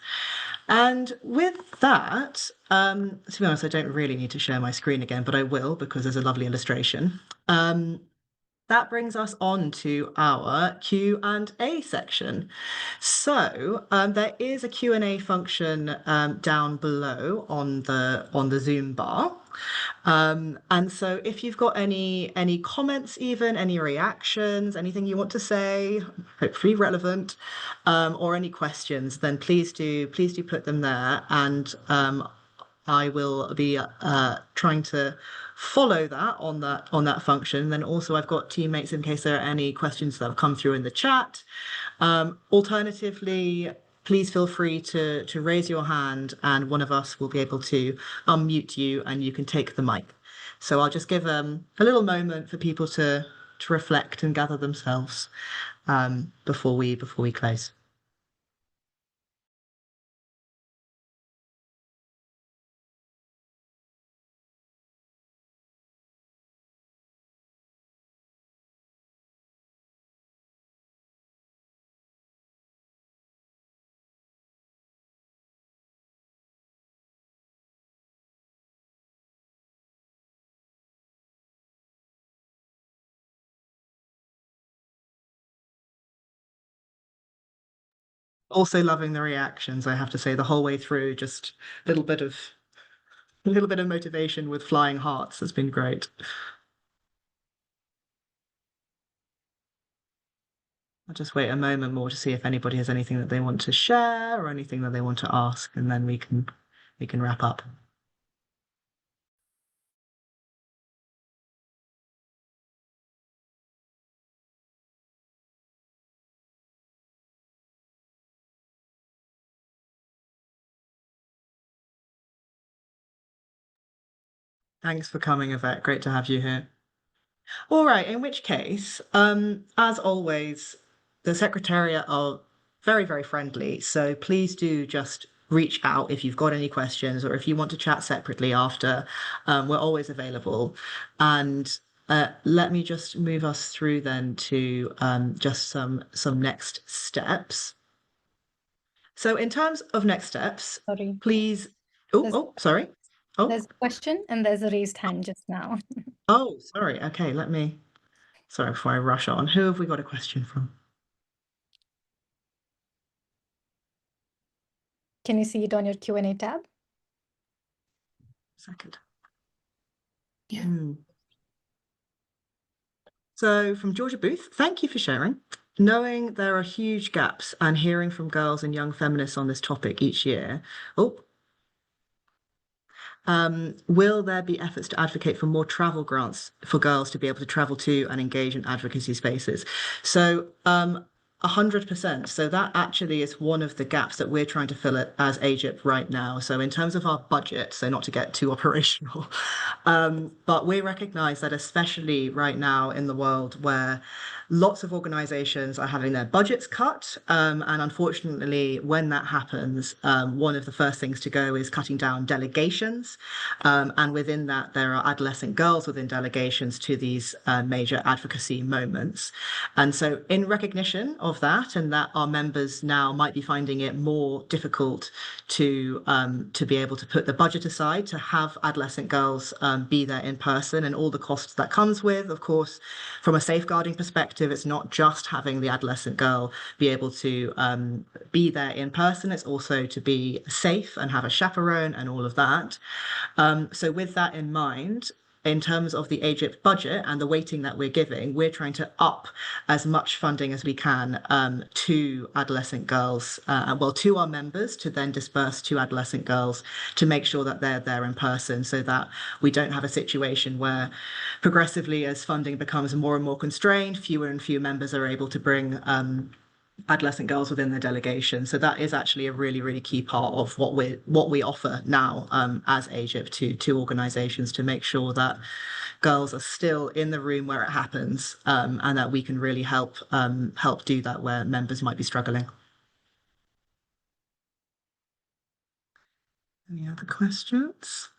And with that, to be honest, I don't really need to share my screen again, but I will because there's a lovely illustration. That brings us on to our Q&A section. So there is a Q&A function down below on the Zoom bar. And so if you've got any comments, even any reactions, anything you want to say, hopefully relevant, or any questions, then please do put them there, and I will be trying to follow that on that function. Then also I've got teammates in case there are any questions that have come through in the chat. Alternatively, please feel free to raise your hand and one of us will be able to unmute you and you can take the mic. So I'll just give a little moment for people to reflect and gather themselves before we close. Also loving the reactions, I have to say, the whole way through, just a little bit of motivation with flying hearts has been great. I'll just wait a moment more to see if anybody has anything that they want to share or anything that they want to ask, and then we can wrap up. Thanks for coming, Yvette. Great to have you here. All right, in which case, as always, the Secretariat are very, very friendly. So please do just reach out if you've got any questions or if you want to chat separately after. We're always available. And let me just move us through then to just some next steps. So in terms of next steps, Sorry. please. Sorry. Oh, There's a question and there's a raised hand just now. oh, sorry. Okay, sorry, before I rush on. Who have we got a question from? Can you see it on your Q&A tab? Second. Yeah. So from Georgia Booth, thank you for sharing. Knowing there are huge gaps and hearing from girls and young feminists on this topic each year. will there be efforts to advocate for more travel grants for girls to be able to travel to and engage in advocacy spaces? So 100%. So that actually is one of the gaps that we're trying to fill it as AGIP right now. So in terms of our budget, so not to get too operational, but we recognize that especially right now in the world where lots of organizations are having their budgets cut, and unfortunately, when that happens, one of the first things to go is cutting down delegations. And within that, there are adolescent girls within delegations to these major advocacy moments. And so in recognition of that, and that our members now might be finding it more difficult to be able to put the budget aside to have adolescent girls be there in person and all the costs that comes with, of course, from a safeguarding perspective, it's not just having the adolescent girl be able to be there in person, it's also to be safe and have a chaperone and all of that. So with that in mind, in terms of the AGIP budget and the weighting that we're giving, we're trying to up as much funding as we can to adolescent girls, well, to our members to then disperse to adolescent girls to make sure that they're there in person so that we don't have a situation where progressively as funding becomes more and more constrained, fewer and fewer members are able to bring adolescent girls within the delegation. So that is actually a really, really key part of what we offer now as AGIP to organisations to make sure that girls are still in the room where it happens, and that we can really help do that where members might be struggling. Any other questions?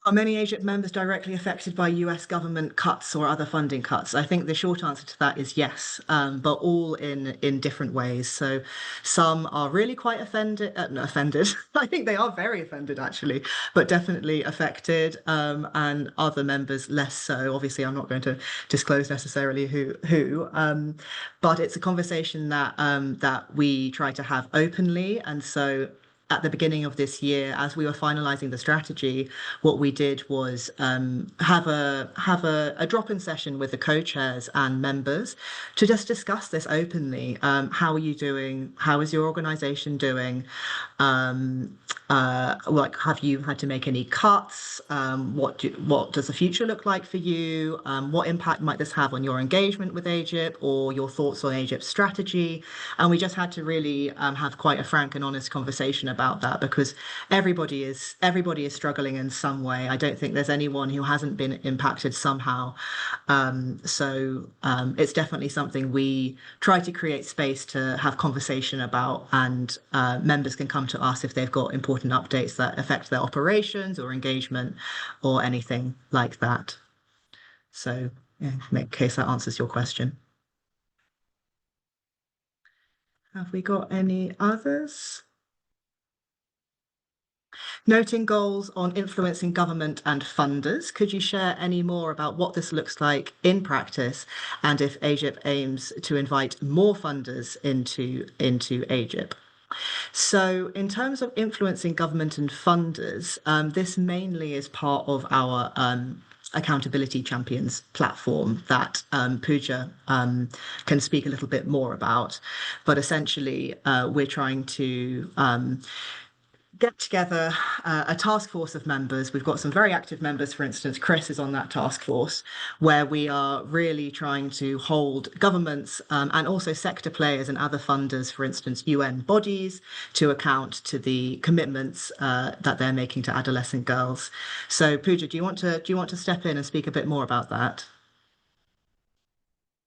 Are many AGIP members directly affected by US government cuts or other funding cuts? I think the short answer to that is yes, but all in different ways. So some are really quite offended. I think they are very offended actually, but definitely affected, and other members less so. Obviously, I'm not going to disclose necessarily who, but it's a conversation that we try to have openly, and so at the beginning of this year, as we were finalising the strategy, what we did was have a drop-in session with the co-chairs and members to just discuss this openly. How are you doing? How is your organisation doing? Like, have you had to make any cuts? What does the future look like for you? What impact might this have on your engagement with AGIP or your thoughts on AGIP's strategy? And we just had to really have quite a frank and honest conversation about that, because everybody is struggling in some way. I don't think there's anyone who hasn't been impacted somehow. So it's definitely something we try to create space to have conversation about, and members can come to us if they've got important updates that affect their operations or engagement or anything like that. So yeah, in case that answers your question. Have we got any others? Noting goals on influencing government and funders, could you share any more about what this looks like in practice and if AGIP aims to invite more funders into AGIP? So in terms of influencing government and funders, this mainly is part of our Accountability Champions platform that Pooja can speak a little bit more about. But essentially, we're trying to get together a task force of members. We've got some very active members, for instance, Chris is on that task force, where we are really trying to hold governments and also sector players and other funders, for instance, UN bodies, to account to the commitments that they're making to adolescent girls. So Pooja, do you want to step in and speak a bit more about that?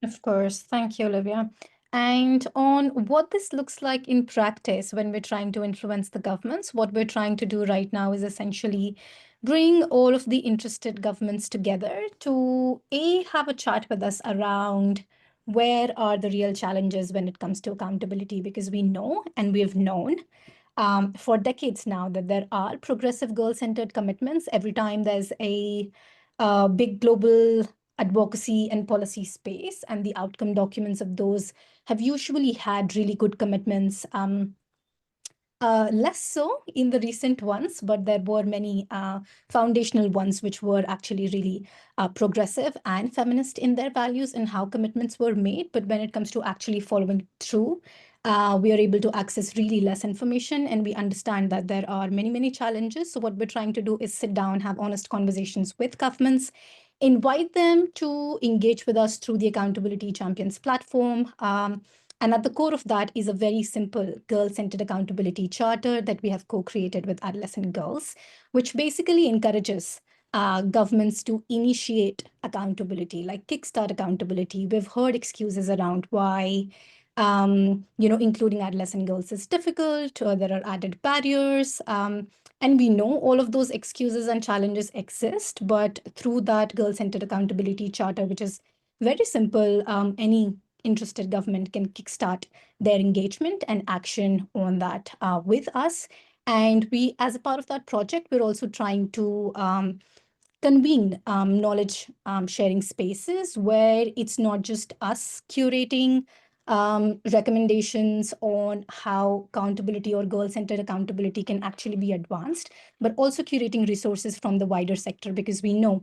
Of course. Thank you, Olivia. And on what this looks like in practice when we're trying to influence the governments, what we're trying to do right now is essentially bring all of the interested governments together to have a chat with us around where are the real challenges when it comes to accountability, because we know and we've known for decades now that there are progressive girl-centered commitments. Every time there's a big global advocacy and policy space, and the outcome documents of those have usually had really good commitments. Less so in the recent ones, but there were many foundational ones which were actually really progressive and feminist in their values and how commitments were made. But when it comes to actually following through we are able to access really less information, and we understand that there are many, many challenges. So what we're trying to do is sit down, have honest conversations with governments, invite them to engage with us through the Accountability Champions platform. And at the core of that is a very simple girl-centered accountability charter that we have co-created with Adolescent Girls, which basically encourages governments to initiate accountability, like kickstart accountability. We've heard excuses around why including adolescent girls is difficult, or there are added barriers. And we know all of those excuses and challenges exist, but through that girl-centered accountability charter, which is very simple, any interested government can kickstart their engagement and action on that with us. And we, as a part of that project, we're also trying to convene knowledge sharing spaces where it's not just us curating recommendations on how accountability or goal-centered accountability can actually be advanced, but also curating resources from the wider sector, because we know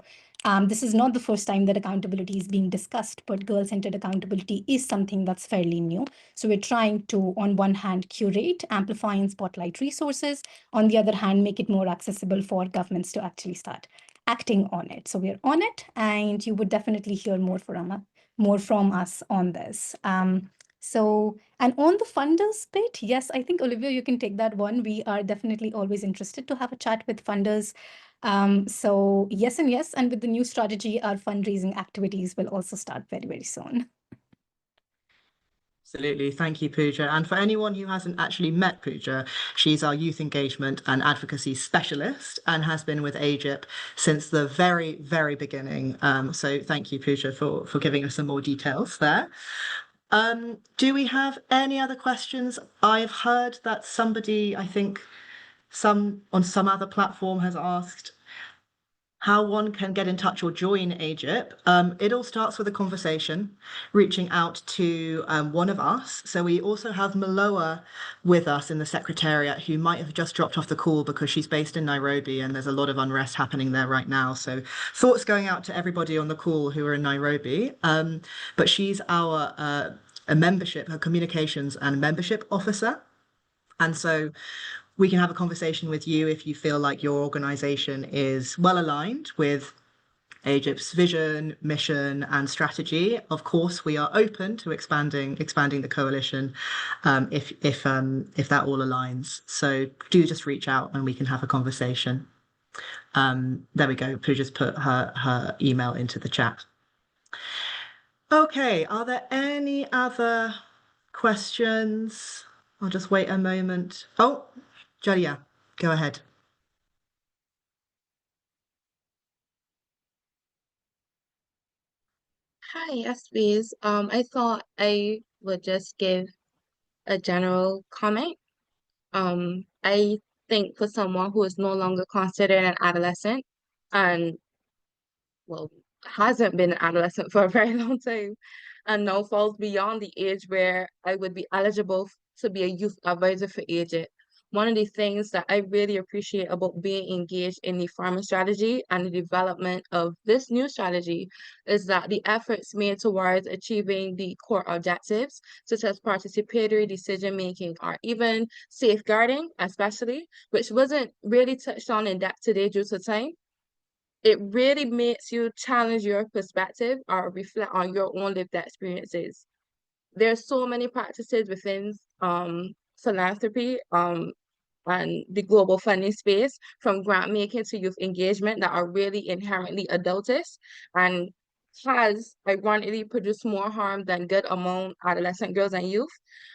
this is not the first time that accountability is being discussed, but girl-centered accountability is something that's fairly new. So we're trying to, on one hand, curate, amplify, and spotlight resources. On the other hand, make it more accessible for governments to actually start acting on it. So we're on it, and you would definitely hear more from us on this. And on the funders bit, yes, I think, Olivia, you can take that one. We are definitely always interested to have a chat with funders. So yes and yes, and with the new strategy, our fundraising activities will also start very, very soon. Absolutely. Thank you, Pooja. And for anyone who hasn't actually met Pooja, she's our youth engagement and advocacy specialist and has been with AGIP since the very, very beginning. So thank you, Pooja, for giving us some more details there. Do we have any other questions? I've heard that somebody, I think on some other platform, has asked how one can get in touch or join AGIP. It all starts with a conversation, reaching out to one of us. So we also have Maloa with us in the Secretariat, who might have just dropped off the call because she's based in Nairobi and there's a lot of unrest happening there right now. So thoughts going out to everybody on the call who are in Nairobi. But she's our her communications and membership officer. And so we can have a conversation with you if you feel like your organization is well aligned with AGIP's vision, mission, and strategy. Of course, we are open to expanding the coalition if that all aligns. So do just reach out and we can have a conversation. There we go. Pooja's put her email into the chat. Okay, are there any other questions? I'll just wait a moment. Oh, Julia, go ahead. Hi, yes, please. I thought I would just give a general comment. I think for someone who is no longer considered an adolescent and well, hasn't been an adolescent for a very long time and now falls beyond the age where I would be eligible to be a youth advisor for AGIP. One of the things that I really appreciate about being engaged in the farming strategy and the development of this new strategy is that the efforts made towards achieving the core objectives, such as participatory decision-making or even safeguarding, especially, which wasn't really touched on in depth today due to time. It really makes you challenge your perspective or reflect on your own lived experiences. There's so many practices within philanthropy and the global funding space, from grant making to youth engagement, that are really inherently adultish and has ironically produced more harm than good among adolescent girls and youth.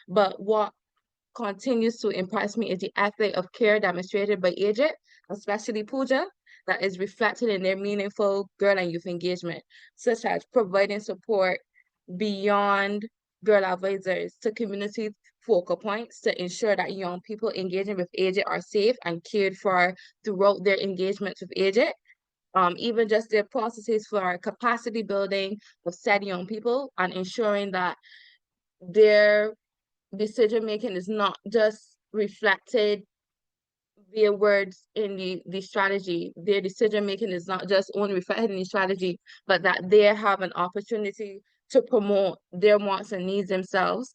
But what continues to impress me is the ethic of care demonstrated by AGIP, especially Pooja, that is reflected in their meaningful girl and youth engagement, such as providing support beyond girl advisors to community focal points to ensure that young people engaging with AGIP are safe and cared for throughout their engagements with AGIP. Even just their processes for capacity building of said young people and ensuring that their decision making is not just reflected via words in the strategy. Their decision making is not just only reflected in the strategy, but that they have an opportunity to promote their wants and needs themselves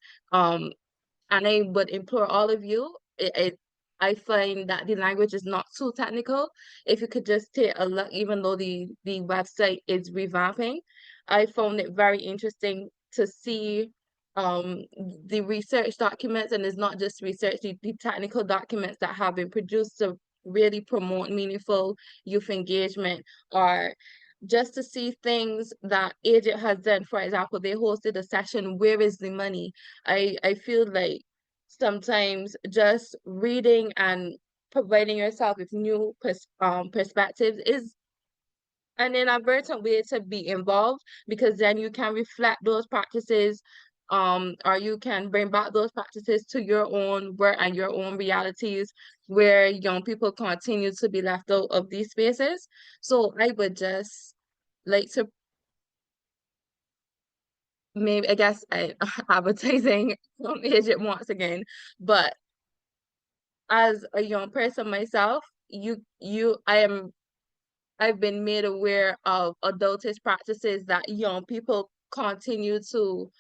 and I would implore all of you, I find that the language is not too technical. If you could just take a look, even though the website is revamping, I found it very interesting to see the research documents, and it's not just research, the technical documents that have been produced to really promote meaningful youth engagement, or just to see things that AGIP has done. For example, they hosted a session, Where is the Money? I feel like sometimes just reading and providing yourself with new perspectives is an inadvertent way to be involved, because then you can reflect those practices, or you can bring back those practices to your own work and your own realities, where young people continue to be left out of these spaces. So I would just like to, maybe, I guess, advertising agent once again, but as a young person myself, I've been made aware of adultish practices that young people continue to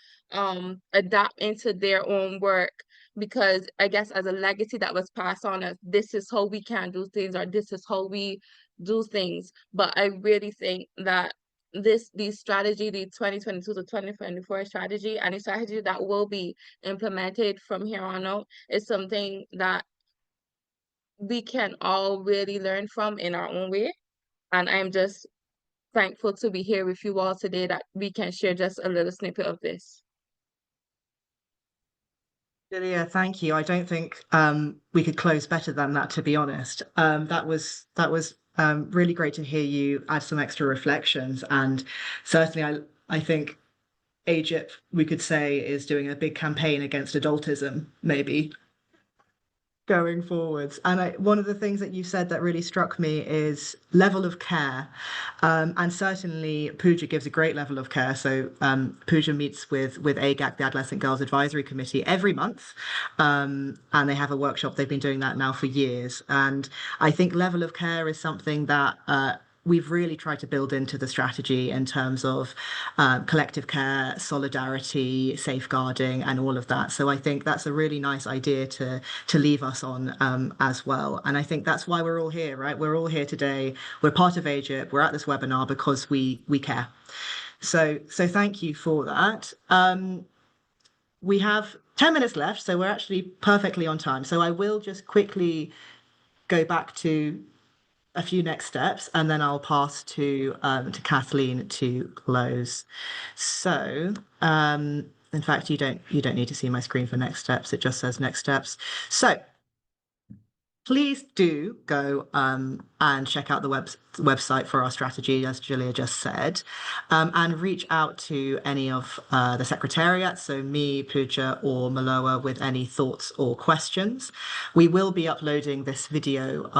adapt into their own work, because I guess as a legacy that was passed on as, this is how we can do things, or this is how we do things. But I really think that the strategy, the 2022 to 2024 strategy, and a strategy that will be implemented from here on out, is something that we can all really learn from in our own way. And I'm just thankful to be here with you all today, that we can share just a little snippet of this. Julia, thank you. I don't think we could close better than that, to be honest. That was really great to hear you add some extra reflections, and certainly I think AGIP, we could say, is doing a big campaign against adultism, maybe going forwards. And one of the things that you said that really struck me is level of care. And certainly Pooja gives a great level of care. So Pooja meets with AGAC, the Adolescent Girls Advisory Committee, every month. And they have a workshop. They've been doing that now for years. And I think level of care is something that we've really tried to build into the strategy in terms of collective care, solidarity, safeguarding, and all of that. So I think that's a really nice idea to leave us on as well. And I think that's why we're all here, right? We're all here today. We're part of AGIP. We're at this webinar because we care. So thank you for that. We have 10 minutes left, so we're actually perfectly on time. So I will just quickly go back to a few next steps, and then I'll pass to Kathleen to close. So, in fact, you don't need to see my screen for next steps. It just says next steps. So please do go and check out the website for our strategy, as Julia just said, and reach out to any of the secretariats, so me, Pooja, or Maloa, with any thoughts or questions. We will be uploading this video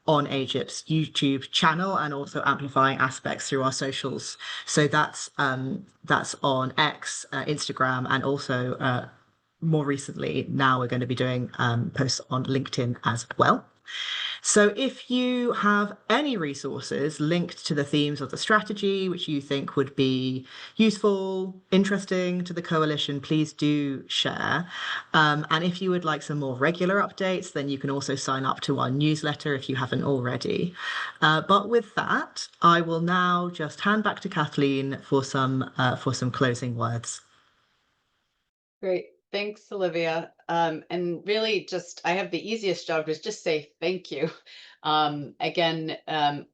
on AGIP's YouTube channel, and also amplifying aspects through our socials. So that's on X, Instagram, and also more recently, now we're going to be doing posts on LinkedIn as well. So if you have any resources linked to the themes of the strategy, which you think would be useful, interesting to the coalition, please do share. And if you would like some more regular updates, then you can also sign up to our newsletter if you haven't already. But with that, I will now just hand back to Kathleen for some closing words. Great. Thanks, Olivia. And really just, I have the easiest job, is just say thank you. Again,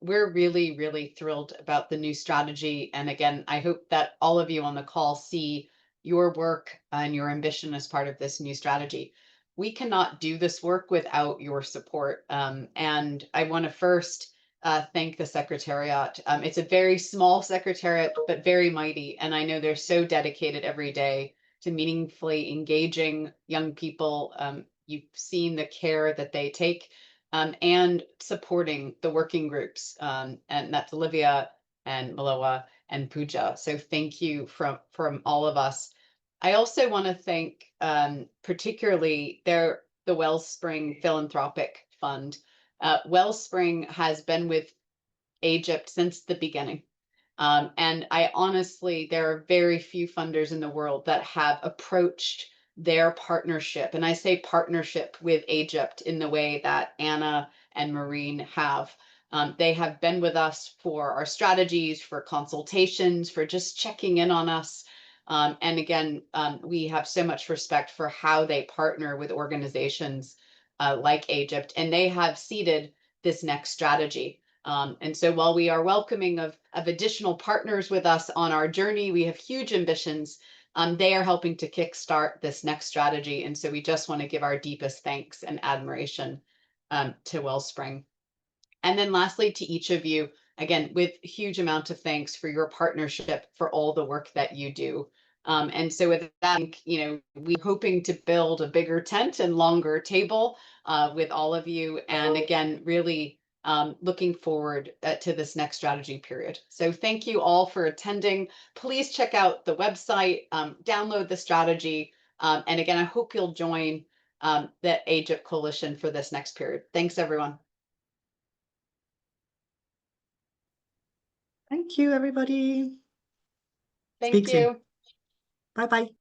we're really, really thrilled about the new strategy. And again, I hope that all of you on the call see your work and your ambition as part of this new strategy. We cannot do this work without your support. And I want to first thank the Secretariat. It's a very small Secretariat, but very mighty. And I know they're so dedicated every day to meaningfully engaging young people. You've seen the care that they take, and supporting the working groups, and that's Olivia and Maloa and Pooja. So thank you from all of us. I also want to thank particularly the Wellspring Philanthropic Fund. Wellspring has been with AGIP since the beginning. And I honestly, there are very few funders in the world that have approached their partnership. And I say partnership with AGIP in the way that Anna and Maureen have. They have been with us for our strategies, for consultations, for just checking in on us. And again, we have so much respect for how they partner with organizations like AGIP, and they have seeded this next strategy. And so while we are welcoming of additional partners with us on our journey, we have huge ambitions. They are helping to kickstart this next strategy. And so we just want to give our deepest thanks and admiration to Wellspring. And then lastly, to each of you, again, with huge amount of thanks for your partnership, for all the work that you do. And so with that, we're hoping to build a bigger tent and longer table with all of you. And again, really looking forward to this next strategy period. So thank you all for attending. Please check out the website, download the strategy. And again, I hope you'll join the AGIP Coalition for this next period. Thanks, everyone. Thank you, everybody. Thank Speak you. soon. Bye-bye.